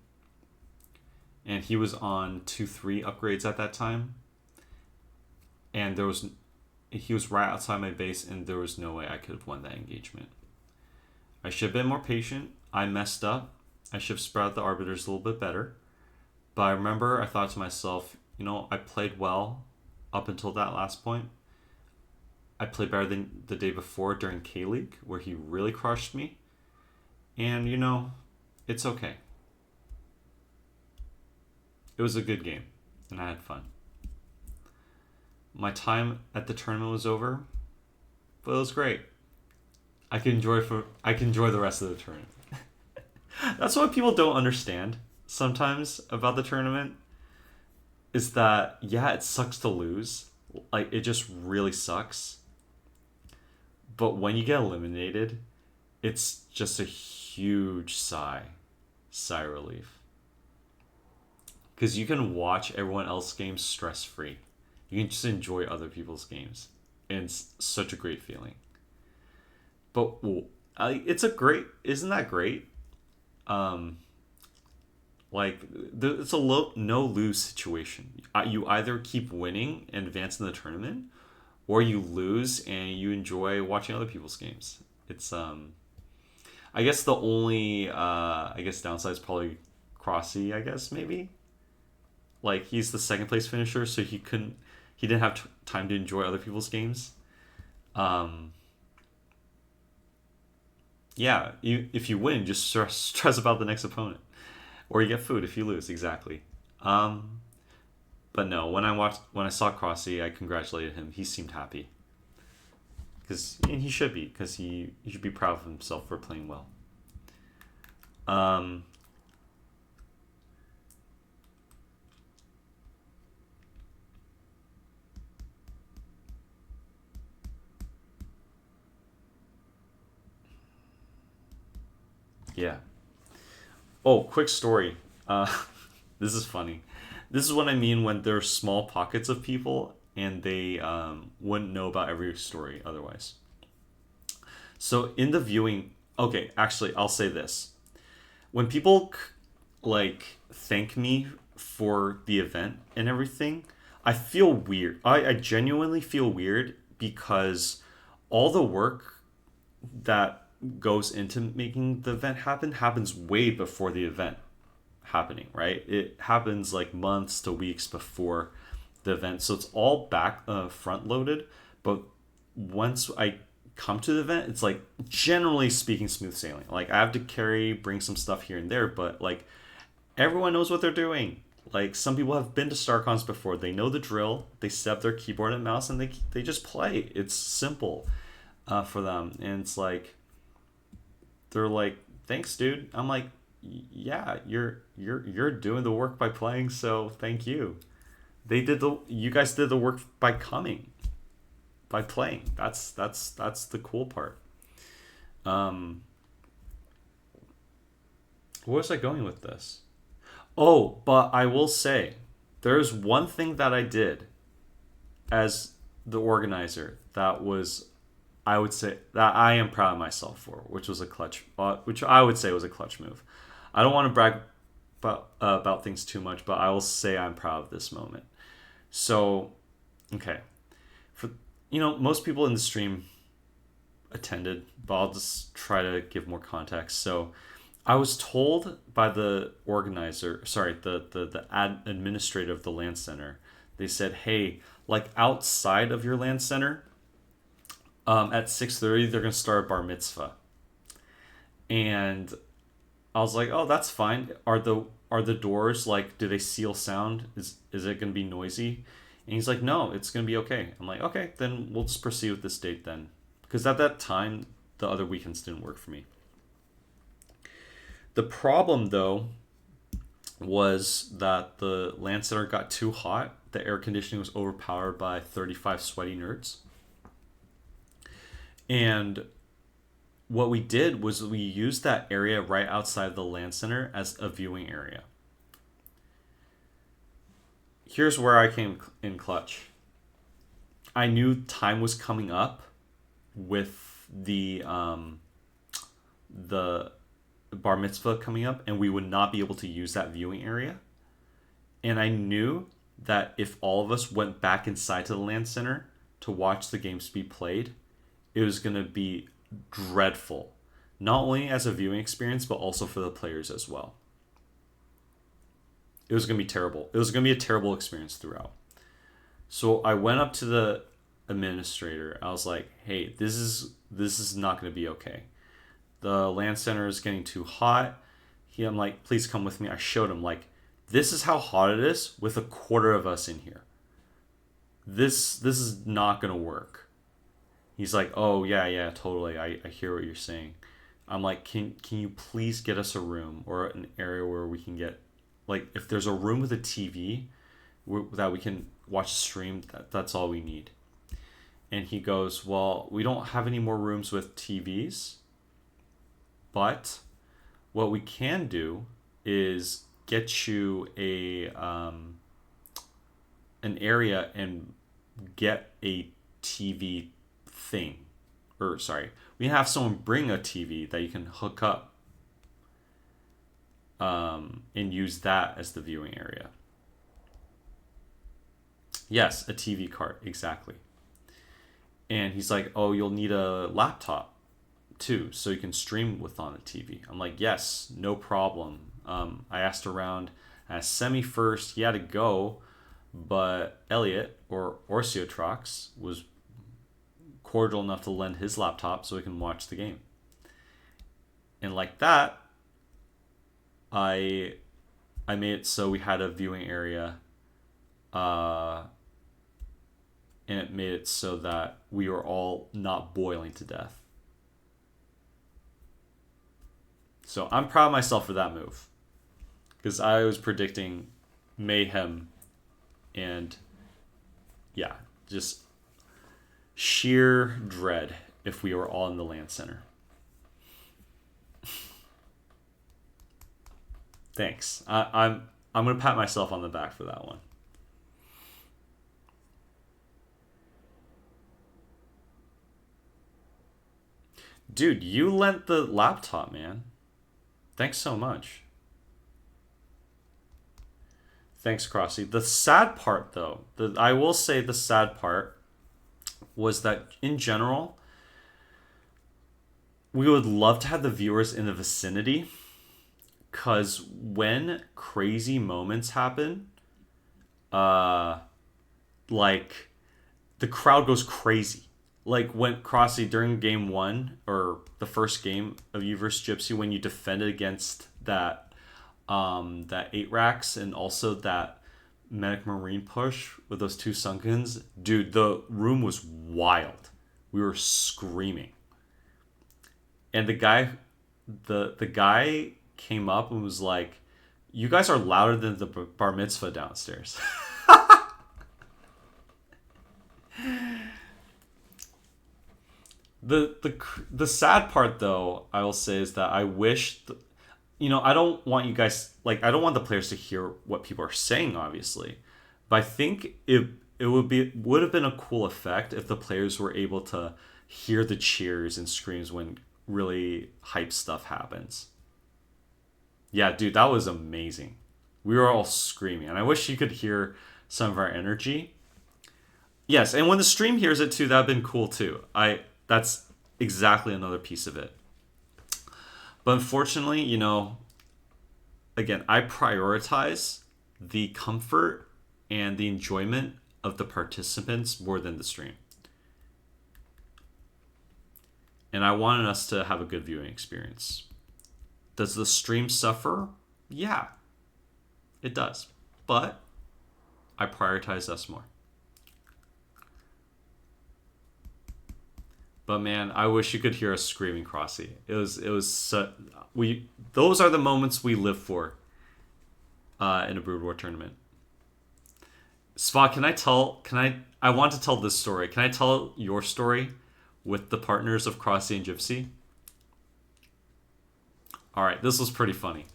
S1: And he was on 2-3 upgrades at that time, and he was right outside my base, and there was no way I could have won that engagement. I should have been more patient. I messed up. I should have spread out the arbiters a little bit better. But I remember I thought to myself, I played well up until that last point. I played better than the day before during K-League, where he really crushed me. And, it's okay. It was a good game, and I had fun. My time at the tournament was over, but it was great. I can enjoy the rest of the tournament. That's what people don't understand sometimes about the tournament, is that, yeah, it sucks to lose. Like, it just really sucks. But when you get eliminated, it's just a huge sigh relief. Because you can watch everyone else's games stress-free. You can just enjoy other people's games. And it's such a great feeling. But isn't that great? It's a no-lose situation. You either keep winning and advance in the tournament, or you lose and you enjoy watching other people's games. It's I guess the only downside is probably Crossy, I guess, maybe. Like, he's the second place finisher, so he didn't have time to enjoy other people's games. Yeah, if you win, just stress about the next opponent, or you get food if you lose. Exactly. Um, but no, when I saw Crossy, I congratulated him. He seemed happy because he should be because he should be proud of himself for playing well. Um, yeah. Oh, quick story. This is funny. This is what I mean when there's small pockets of people and they wouldn't know about every story otherwise. So in the viewing, okay, actually, I'll say this: when people like thank me for the event and everything, I feel weird. I genuinely feel weird because all the work that goes into making the event happens way before the event happening, right? It happens like months to weeks before the event, so it's all back front loaded. But once I come to the event, it's like generally speaking smooth sailing. Like I have to bring some stuff here and there, but like everyone knows what they're doing. Like some people have been to StarCons before, they know the drill. They set up their keyboard and mouse and they just play. It's simple for them, and it's like they're like, "Thanks, dude." I'm like, "Yeah, you're doing the work by playing, so thank you." You guys did the work by coming, by playing. That's the cool part. Um, where was I going with this? Oh, but I will say, there's one thing that I did as the organizer that was, I would say that I am proud of myself for, which was a clutch, which I would say was a clutch move. I don't want to brag about things too much, but I will say I'm proud of this moment. So, okay, for most people in the stream attended, but I'll just try to give more context. So, I was told by the organizer, sorry, the administrator of the LAN center. They said, "Hey, like outside of your LAN center, at 6:30 they're gonna start a bar mitzvah." And I was like, "Oh, that's fine. Are the doors like? Do they seal sound? Is it gonna be noisy?" And he's like, "No, it's gonna be okay." I'm like, "Okay, then we'll just proceed with this date then," because at that time the other weekends didn't work for me. The problem though was that the LAN center got too hot. The air conditioning was overpowered by 35 sweaty nerds. And what we did was we used that area right outside the LAN center as a viewing area. Here's where I came in clutch. I knew time was coming up with the bar mitzvah coming up, and we would not be able to use that viewing area. And I knew that if all of us went back inside to the LAN center to watch the games be played, it was going to be dreadful, not only as a viewing experience but also for the players as well. It was going to be terrible. It was going to be a terrible experience throughout. So I went up to the administrator. I was like, "Hey, this is not going to be okay. The LAN center is getting too hot." I'm like, "Please come with me." I showed him like, this is how hot it is with a quarter of us in here. This is not going to work. He's like, "Oh yeah, totally. I hear what you're saying." I'm like, can you please get us a room or an area where we can get, like, if there's a room with a TV that we can watch the stream, that's all we need. And he goes, "Well, we don't have any more rooms with TVs, but what we can do is get you an area and get a TV thing, or sorry, we can have someone bring a TV that you can hook up and use that as the viewing area." Yes, a TV cart, exactly. And he's like, "Oh, you'll need a laptop too, so you can stream with on the TV." I'm like, "Yes, no problem." I asked around. I asked Semi first. He had to go, but Elliot, or Orciotrox, was cordial enough to lend his laptop so we can watch the game. And like that, I made it so we had a viewing area, and it made it so that we were all not boiling to death. So I'm proud of myself for that move, because I was predicting mayhem and, yeah, just sheer dread if we were all in the LAN center. Thanks. I'm gonna pat myself on the back for that one. Dude, you lent the laptop, man. Thanks so much. Thanks, Crossy. The sad part, though, I will say the sad part was that in general, we would love to have the viewers in the vicinity, because when crazy moments happen, like, the crowd goes crazy. Like when Crossy, during game 1 or the first game of you versus Gypsy, when you defended against that 8 racks and also that Medic Marine push with those 2 Sunkens, dude, the room was wild. We were screaming. And the guy came up and was like, "You guys are louder than the bar mitzvah downstairs." The sad part, though, I will say, is that I wish, I don't want you guys, like, I don't want the players to hear what people are saying, obviously, but I think it would have been a cool effect if the players were able to hear the cheers and screams when really hype stuff happens. Yeah, dude, that was amazing. We were all screaming, and I wish you could hear some of our energy. Yes, and when the stream hears it too, that'd been cool too. That's exactly another piece of it. But unfortunately, again, I prioritize the comfort and the enjoyment of the participants more than the stream. And I wanted us to have a good viewing experience. Does the stream suffer? Yeah, it does. But I prioritize us more. But man, I wish you could hear us screaming, Crossy. Those are the moments we live for in a Brood War tournament. Spot, I want to tell this story. Can I tell your story with the partners of Crossy and Gypsy? Alright, this was pretty funny.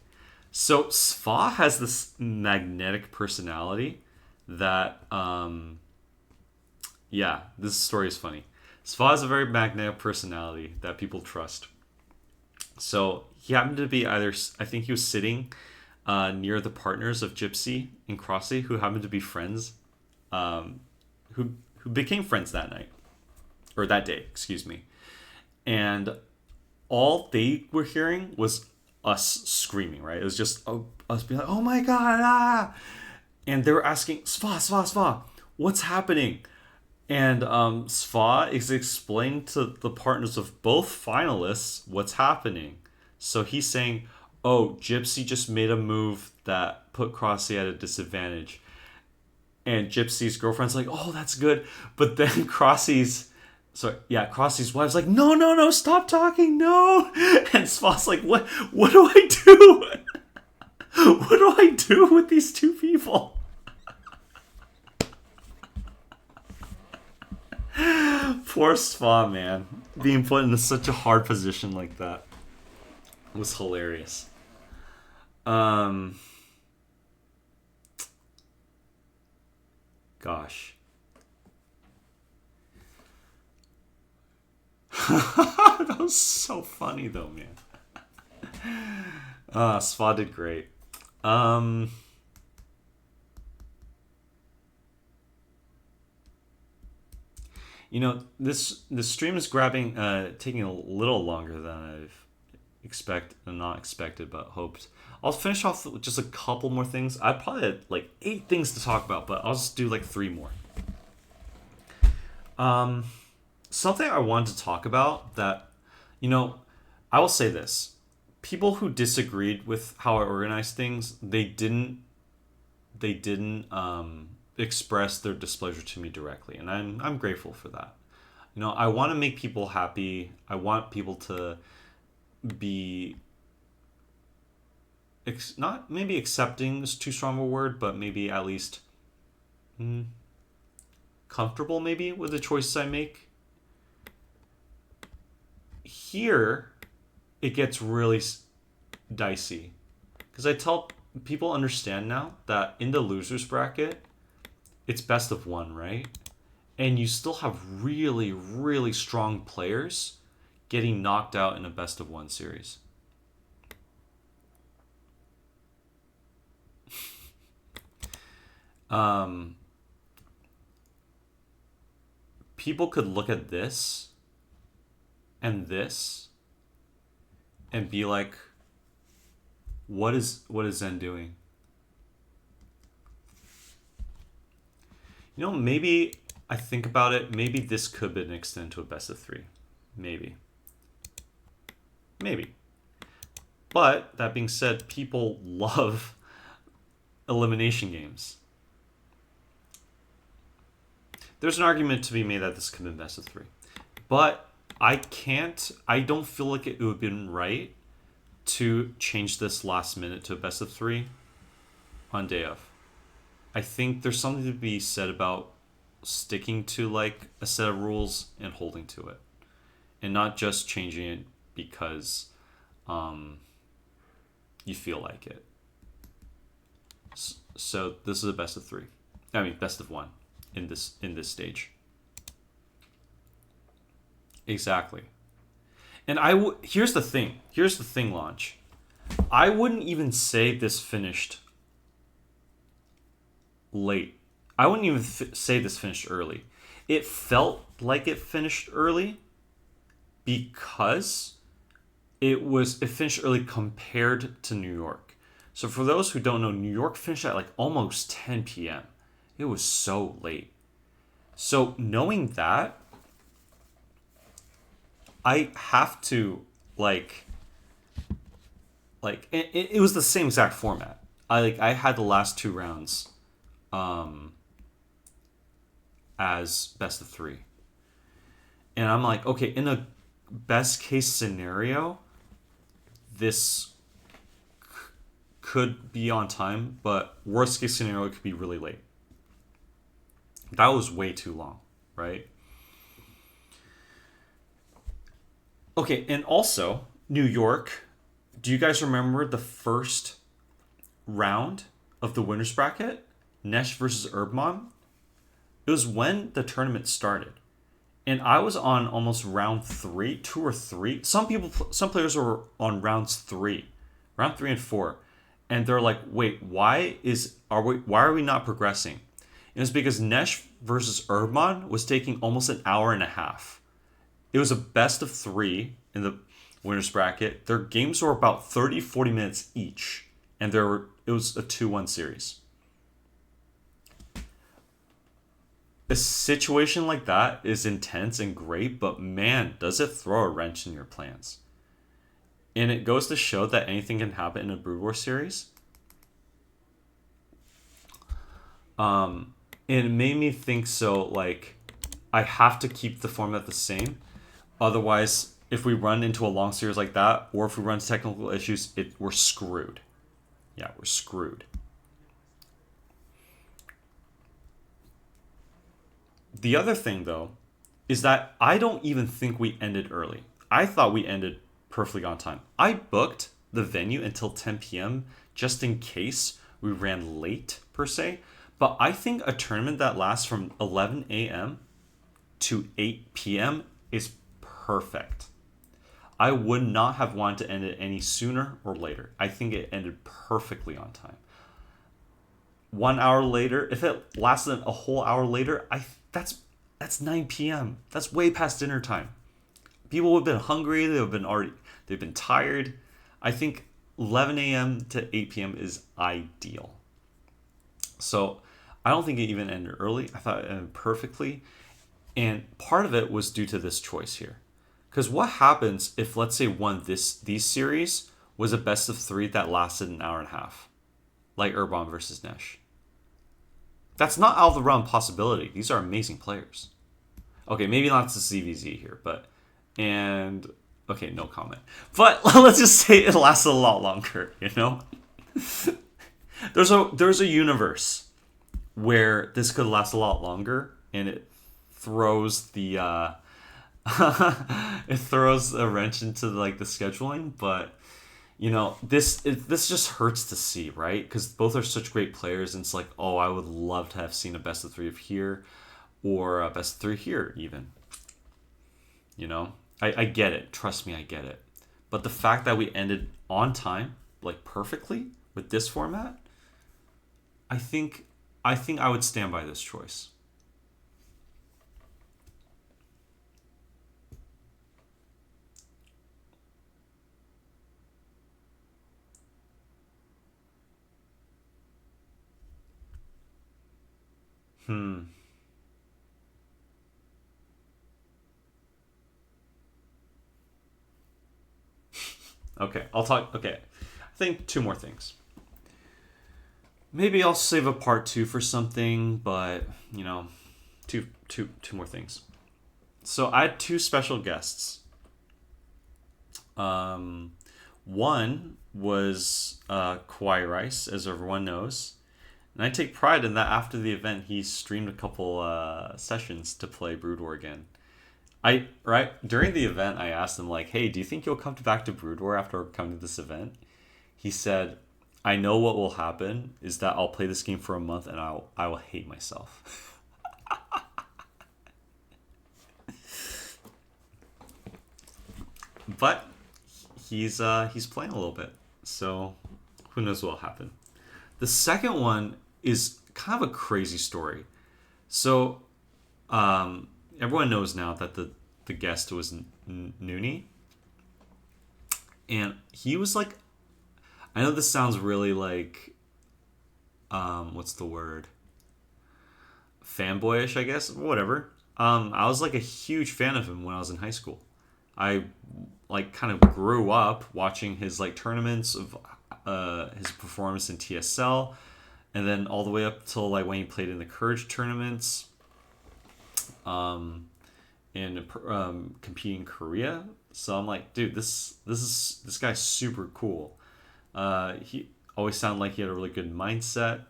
S1: So Sva has this magnetic personality that, this story is funny. Sva has a very magnetic personality that people trust. So he happened to be I think he was sitting near the partners of Gypsy and Crossy, who happened to be friends, who became friends that night, or that day, excuse me. And all they were hearing was us screaming, right? It was just us being like, "Oh my god, ah!" And they were asking, Sva, what's happening? And Sva is explaining to the partners of both finalists what's happening. So he's saying, "Oh, Gypsy just made a move that put Crossy at a disadvantage." And Gypsy's girlfriend's like, "Oh, that's good." But then Crossy's wife's like, No, stop talking, no. And Sva's like, What do I do? What do I do with these 2 people? Poor Sva, man. Being put in such a hard position like that was hilarious. Gosh. That was so funny, though, man. Sva did great. This stream is taking a little longer than I've not expected, but hoped. I'll finish off with just a couple more things. I probably had like 8 things to talk about, but I'll just do like 3 more. Something I wanted to talk about that, I will say this. people who disagreed with how I organized things, they didn't express their displeasure to me directly, and I'm grateful for that. I want to make people happy. I want people to be not maybe accepting is too strong a word, but maybe at least comfortable maybe with the choices I make. Here, it gets really dicey because I tell people understand now that in the losers bracket, it's best of one, right? And you still have really, really strong players getting knocked out in a best of one series. People could look at this and be like, what is Zen doing? Maybe I think about it, maybe this could be an extend to a best of three. Maybe. But that being said, people love elimination games. There's an argument to be made that this could be best of three. But I don't feel like it would have been right to change this last minute to a best of three on day of. I think there's something to be said about sticking to like a set of rules and holding to it, and not just changing it because you feel like it. So this is a best of three. I mean, best of one in this stage. Exactly. And here's the thing, Launch. I wouldn't even say this finished late. I wouldn't even say this finished early. It felt like it finished early because it finished early compared to New York. So for those who don't know, New York finished at like almost 10 p.m. It was so late. So knowing that, I have to like it was the same exact format. I had the last two rounds as best of three. And I'm like, okay, in a best case scenario, this could be on time, but worst case scenario, it could be really late. That was way too long, right? Okay, and also, New York, do you guys remember the first round of the winners bracket? Nesh versus Urbmon? It was when the tournament started. And I was on almost round 3, 2 or 3. Some players were on round 3 and 4. And they're like, wait, why are we not progressing? It was because Nesh versus Urbmon was taking almost an hour and a half. It was a best of 3 in the winners bracket. Their games were about 30, 40 minutes each. And it was a 2-1 series. A situation like that is intense and great, but man, does it throw a wrench in your plans. And it goes to show that anything can happen in a Brood War series. And it made me think so, like, I have to keep the format the same. Otherwise, if we run into a long series like that, or if we run technical issues, we're screwed. Yeah, we're screwed. The other thing, though, is that I don't even think we ended early. I thought we ended perfectly on time. I booked the venue until 10 p.m. just in case we ran late, per se. But I think a tournament that lasts from 11 a.m. to 8 p.m. is perfect. I would not have wanted to end it any sooner or later. I think it ended perfectly on time. 1 hour later, if it lasted a whole hour later, that's 9 p.m. That's way past dinner time. People have been hungry. They've been tired. I think 11 a.m. to 8 p.m. is ideal. So I don't think it even ended early. I thought it ended perfectly. And part of it was due to this choice here. Because what happens if, let's say, these series was a best of 3 that lasted an hour and a half, like Urban versus Nesh. That's not out of the realm of possibility. These are amazing players. Okay, maybe not the CVZ here, but okay, no comment. But let's just say it lasted a lot longer. You know, there's a universe where this could last a lot longer, and it throws the it throws a wrench into like the scheduling. But you know, this just hurts to see, right? Because both are such great players, and it's like, oh, I would love to have seen a best of 3 of here, or a best of 3 here, even. You know, I get it. Trust me, I get it. But the fact that we ended on time, like perfectly, with this format, I think I would stand by this choice. Okay, I'll talk. Okay, I think 2 more things. Maybe I'll save a part 2 for something, but you know, two more things. So I had 2 special guests. One was Kawhi Rice, as everyone knows, and I take pride in that. After the event, he streamed a couple sessions to play Brood War again. During the event, I asked him like, "Hey, do you think you'll come back to Brood War after coming to this event?" He said, "I know what will happen is that I'll play this game for a month and I will hate myself." But he's playing a little bit, so who knows what will happen. The second one is kind of a crazy story. So everyone knows now that the guest was Noonie, and he was like, I know this sounds really like, what's the word? Fanboyish, I guess. Whatever. I was like a huge fan of him when I was in high school. I like kind of grew up watching his like tournaments of his performance in TSL, and then all the way up till like when he played in the Courage tournaments, and competing in Korea. So I'm like, dude, this guy's super cool. He always sounded like he had a really good mindset,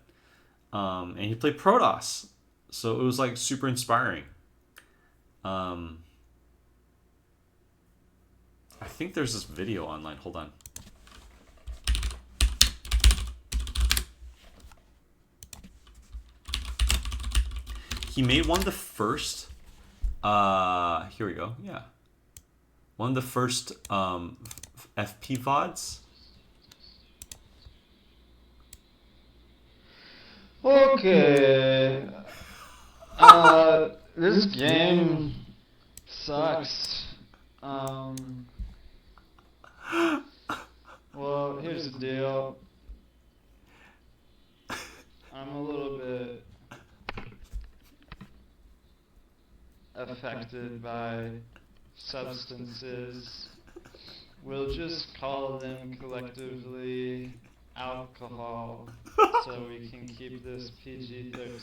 S1: and he played Protoss, so it was like super inspiring. I think there's this video online. Hold on. He made one of the first. Here we go. Yeah. One of the first FP VODs.
S6: Okay. This game sucks. Well, here's the deal. I'm a little bit affected by substances. We'll just call them collectively alcohol, so we can keep this PG-13.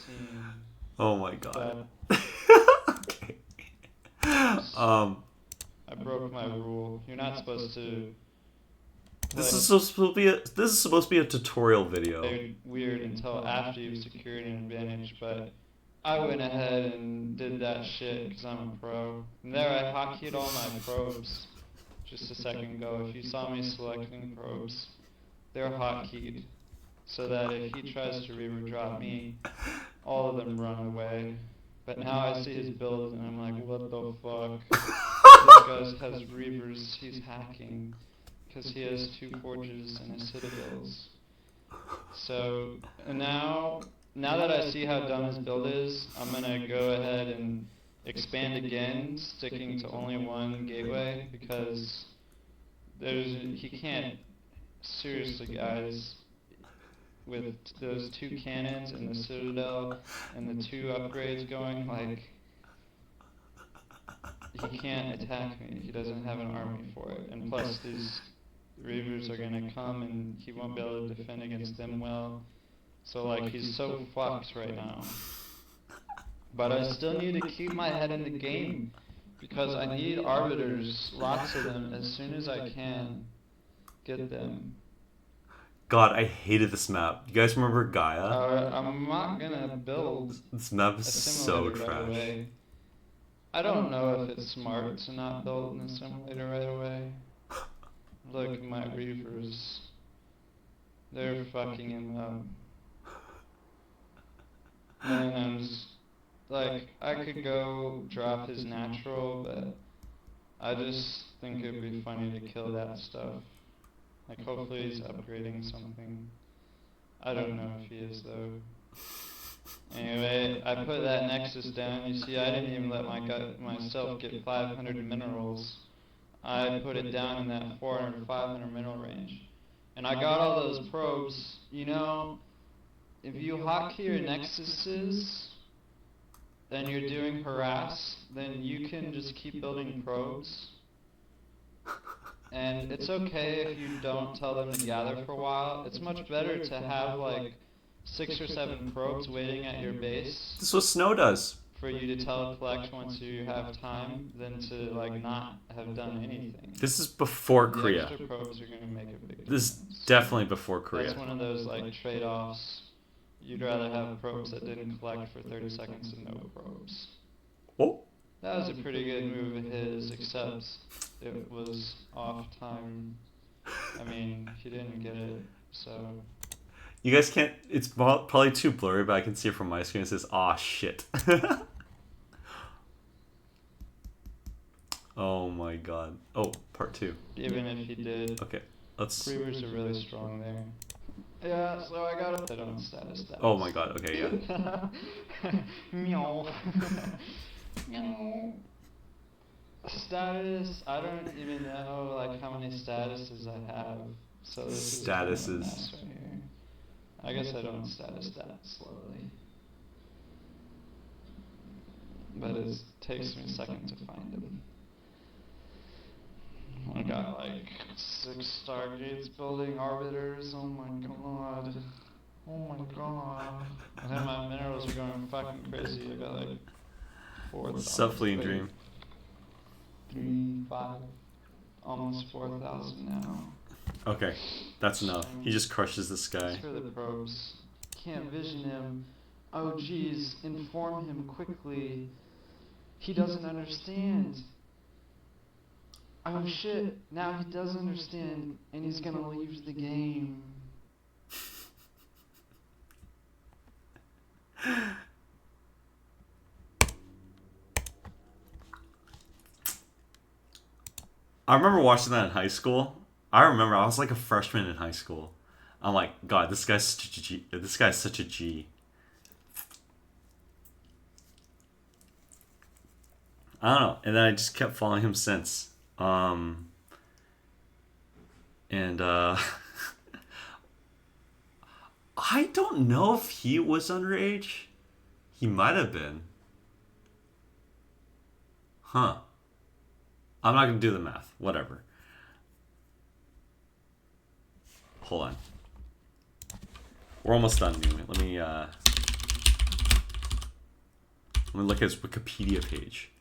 S1: Oh my god. Okay.
S6: I broke my rule. You're not supposed to.
S1: This is supposed to be a tutorial video.
S6: They're weird until after you've secured an advantage, but I went ahead and did that shit because I'm a pro. And there I hotkeyed all my probes just a second ago. If you saw me selecting probes, they're hotkeyed so that if he tries to reaver drop me, all of them run away. But now I see his build and I'm like, what the fuck? This guy has reavers, he's hacking. Because he has 2 forges and his citadels. So now that I see how dumb his build is, I'm gonna go ahead and expand again, sticking to only 1 gateway, because he can't, seriously guys, with those 2 cannons and the citadel and the 2 upgrades going, like, he can't attack me. He doesn't have an army for it. And plus, Reavers are gonna come and he won't be able to defend against them well. So like he's so fucked right now. But I still need to keep my head in the game because I need arbiters, lots of them, as soon as I can get them.
S1: God, I hated this map. You guys remember Gaia?
S6: I'm not gonna build
S1: This map
S6: a
S1: is so
S6: simulator right
S1: trash.
S6: away. I don't know if it's smart to not build in a simulator right away. Look at my Reavers. They're fucking him up. And I'm just, like, I could go drop his natural, but I just think it'd be funny to kill that stuff. Like, hopefully he's upgrading something. I don't know if he is, though. Anyway, I put that Nexus down. You see, I didn't even let myself get 500 minerals. I put it down in that 400, 500 mineral range. And I got all those probes. You know, if you hotkey your Nexuses, then you're doing harass, then you can just keep building probes. And it's okay if you don't tell them to gather for a while. It's much better to have like 6 or 7 probes waiting at your base
S1: This is what Snow does.
S6: for you to collect once you have time than to like not have done anything.
S1: This is before
S6: The
S1: Korea.
S6: extra probes are gonna make a big
S1: This is
S6: difference.
S1: definitely before Korea.
S6: That's one of those like trade-offs. You'd rather have probes that didn't collect for 30 seconds than no probes.
S1: Oh,
S6: That was a pretty good move of his, except it was off time. I mean, he didn't get it, so...
S1: you guys can't. It's probably too blurry, but I can see it from my screen. It says, "Aw, shit." Oh my god. Oh, part 2.
S6: Even if he did,
S1: Okay, let's.
S6: Reavers are really strong there. Yeah, so I got it on status.
S1: Oh my god. Okay, yeah.
S6: Meow. Meow. Status, I don't even know like how many statuses I have. So this is kind of a
S1: Statuses.
S6: mess right here. I guess I don't status that slowly. But it takes me a second to find them. I got like 6 stargates building arbiters. Oh my god. Oh my god. And then my minerals are going fucking crazy. I got like 4,000.
S1: Suffling Dream.
S6: 3, 5, almost 4,000 now.
S1: Okay, that's enough. He just crushes this guy.
S6: As for the probes, can't vision him. Oh geez, inform him quickly. He doesn't understand. Oh shit, now he does understand, and he's gonna leave the game.
S1: I remember watching that in high school. I remember I was like a freshman in high school. I'm like, God, this guy's such a G. This guy's such a G. I don't know, and then I just kept following him since. And I don't know if he was underage. He might have been. Huh. I'm not gonna do the math. Whatever. Hold on. We're almost done. Let me look at his Wikipedia page.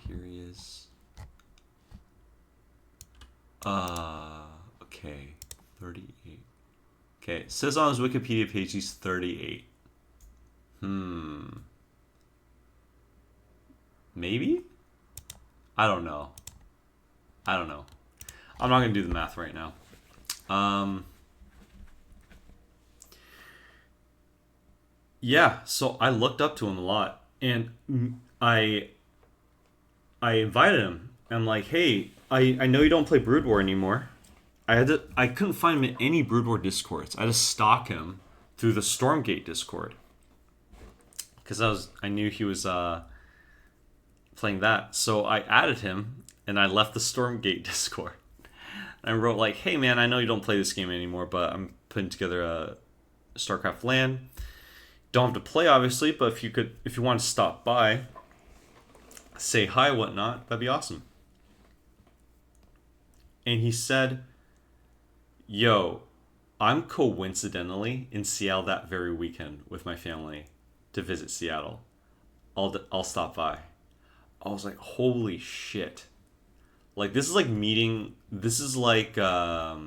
S1: Here he is. Okay, 38. Okay, it says on his Wikipedia page he's 38. Maybe? I don't know. I'm not gonna do the math right now. Yeah, so I looked up to him a lot, and I invited him. I'm like, hey, I know you don't play Brood War anymore. I couldn't find him in any Brood War Discords. I had to stalk him through the Stormgate Discord because I knew he was playing that. So I added him, and I left the Stormgate Discord. I wrote like, "Hey man, I know you don't play this game anymore, but I'm putting together a StarCraft LAN. Don't have to play, obviously, but if you want to stop by, say hi, whatnot, that'd be awesome." And he said, "Yo, I'm coincidentally in Seattle that very weekend with my family to visit Seattle. I'll stop by." I was like, "Holy shit!" Like this is like meeting. This is like, yeah.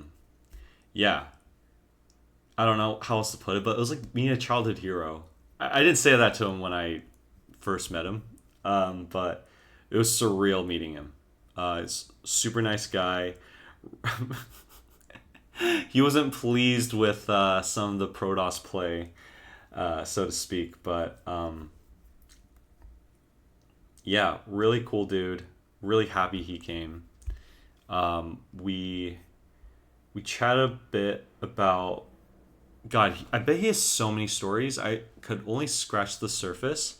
S1: I don't know how else to put it, but it was like meeting a childhood hero. I didn't say that to him when I first met him, but it was surreal meeting him. He's a super nice guy. He wasn't pleased with some of the Protoss play, so to speak, but yeah, really cool dude. Really happy he came. We chatted a bit about. God, I bet he has so many stories. I could only scratch the surface.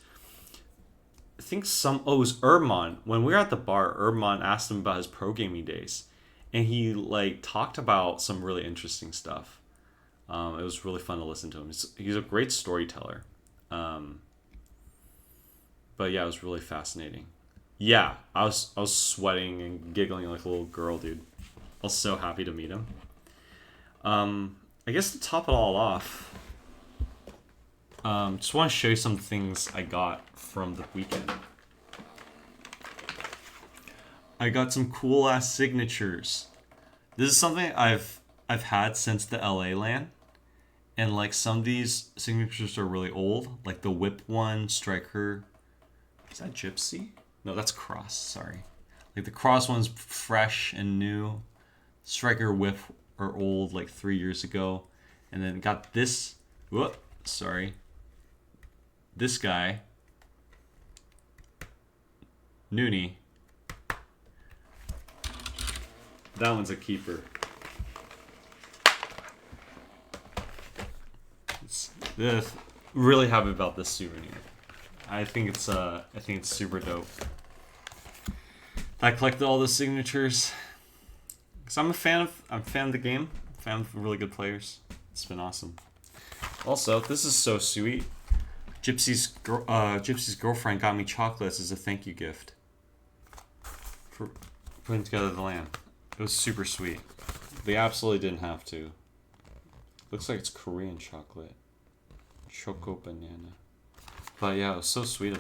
S1: I think it was Urban. When we were at the bar, Urban asked him about his pro gaming days, and he like talked about some really interesting stuff. It was really fun to listen to him. He's a great storyteller. But yeah, it was really fascinating. Yeah, I was sweating and giggling like a little girl, dude. I was so happy to meet him. I guess to top it all off, just want to show you some things I got from the weekend. I got some cool ass signatures. This is something I've had since the LA LAN, and like some of these signatures are really old, like the Whip one, Striker. Is that Gypsy? No, that's Cross. Sorry, like the Cross one's fresh and new. Striker, Whip are old, like 3 years ago, and then got this. Whoop, sorry. This guy, Noonie. That one's a keeper. Really happy about this souvenir. I think it's super dope. I collected all the signatures because I'm a fan of the game. I'm a fan of really good players. It's been awesome. Also, this is so sweet. Gypsy's girlfriend got me chocolates as a thank you gift for putting together the LAN. It was super sweet. They absolutely didn't have to. Looks like it's Korean chocolate. Choco banana. But yeah, it was so sweet of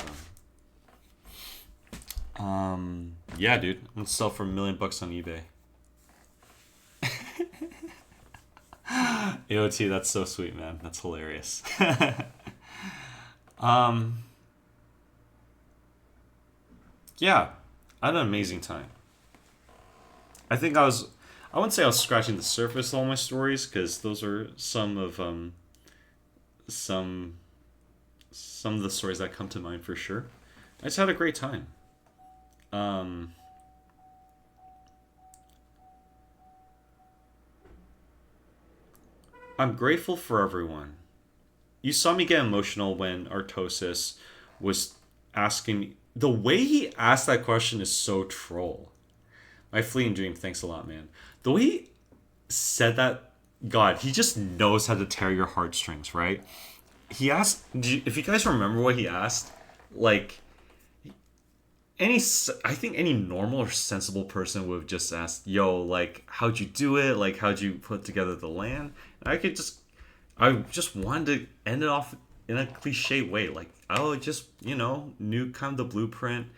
S1: them. Yeah, dude. I'm gonna sell for $1 million on eBay. AOT, that's so sweet, man. That's hilarious. Yeah, I had an amazing time. I think I wouldn't say I was scratching the surface of all my stories, because those are some of the stories that come to mind for sure. I just had a great time. I'm grateful for everyone. You saw me get emotional when Artosis was asking me. The way he asked that question is so troll. My fleeting dream, thanks a lot, man. The way he said that, God, he just knows how to tear your heartstrings, right? He asked, if you guys remember what he asked, like, I think any normal or sensible person would have just asked, yo, like, how'd you do it? Like, how'd you put together the LAN? And I just wanted to end it off in a cliche way. Like, I just, knew kind of the blueprint.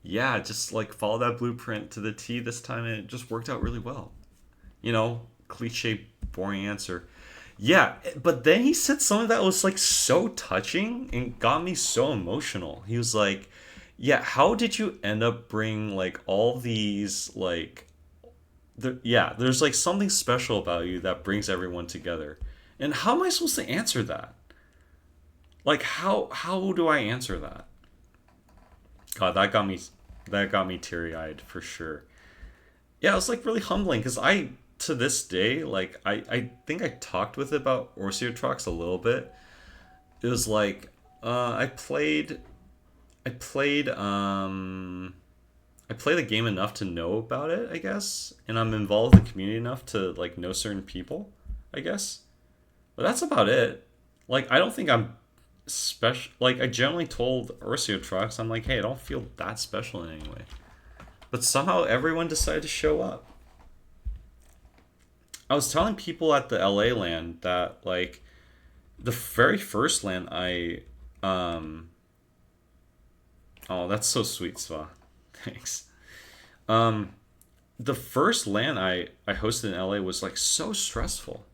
S1: Yeah, just like follow that blueprint to the T this time, and it just worked out really well. Cliche, boring answer. Yeah, but then he said something that was like so touching and got me so emotional. He was like, yeah, how did you end up bringing like all these like there's like something special about you that brings everyone together. And how am I supposed to answer that? Like how do I answer that? God, that got me teary-eyed for sure. Yeah, it was like really humbling because to this day, like I think I talked with it about Orseotrox a little bit. It was like I played I played the game enough to know about it, I guess, and I'm involved in the community enough to like know certain people, I guess. But that's about it. Like I don't think I'm special. Like I generally told Ursio Trucks, I'm like, hey, I don't feel that special in any way. But somehow everyone decided to show up. I was telling people at the LA LAN that like the very first LAN I oh, that's so sweet, Sva. Thanks. Um the first LAN I hosted in LA was like so stressful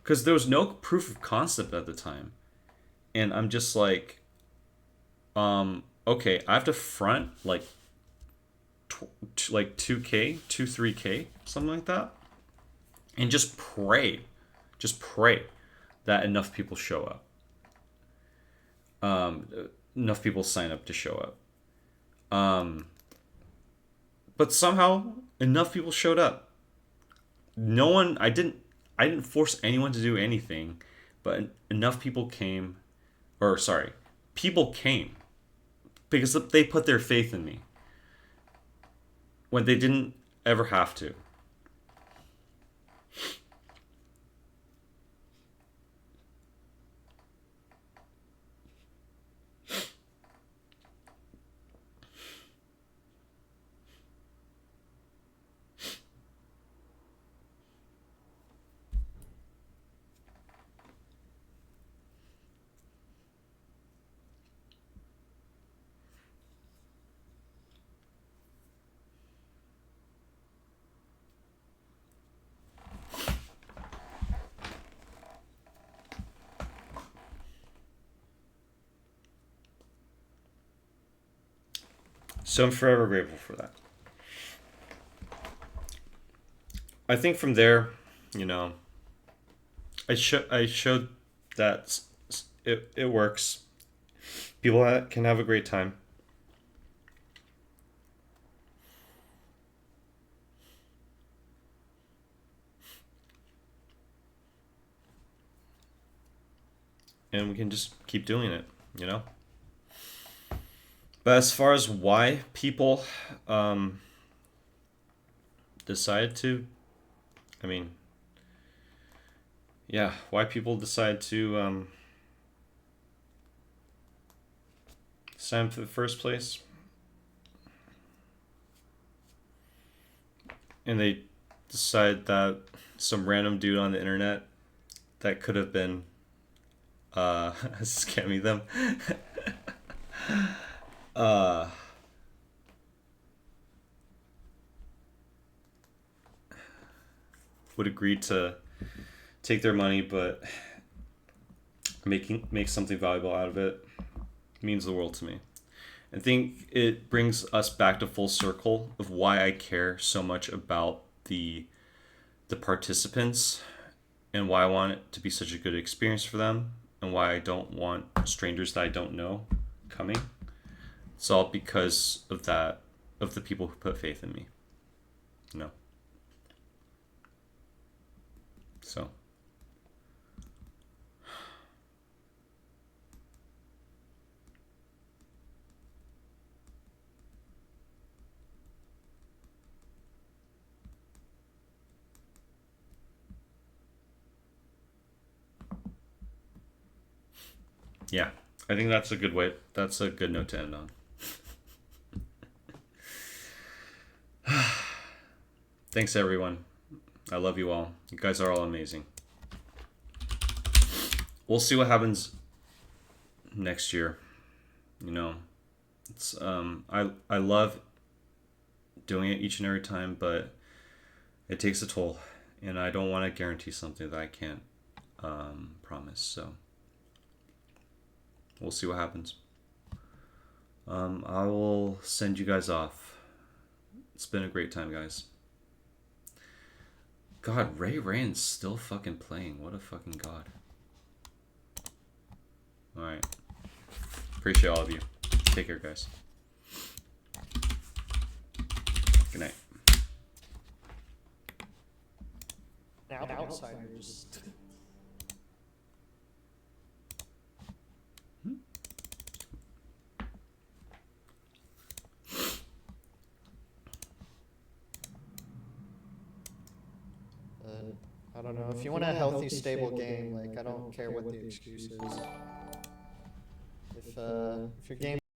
S1: because there was no proof of concept at the time. And I'm just like okay, I have to front like like 2k, 3k, something like that. And just pray that enough people show up. Enough people sign up to show up. But somehow enough people showed up. No one, I didn't force anyone to do anything, but enough people came, or sorry, people came because they put their faith in me when they didn't ever have to. So I'm forever grateful for that. I think from there, you know, I showed that it works. People can have a great time. And we can just keep doing it, you know? But as far as why people decide to, I mean, yeah, why people decide to sign up for the first place, and they decide that some random dude on the internet that could have been scamming them would agree to take their money, but make something valuable out of it means the world to me. I think it brings us back to full circle of why I care so much about the participants and why I want it to be such a good experience for them and why I don't want strangers that I don't know coming. It's all because of that, of the people who put faith in me. You know? So. Yeah, I think that's a good way. That's a good note to end on. Thanks, everyone. I love you all. You guys are all amazing. We'll see what happens next year. You know, it's I love doing it each and every time, but it takes a toll, and I don't want to guarantee something that I can't promise. So we'll see what happens. I will send you guys off. It's been a great time, guys. God, Ray Rand's still fucking playing. What a fucking god. Alright. Appreciate all of you. Take care, guys. Good night.
S7: Now outsiders. I don't know. If you want a healthy, stable game, like I don't care what the excuse is. If your game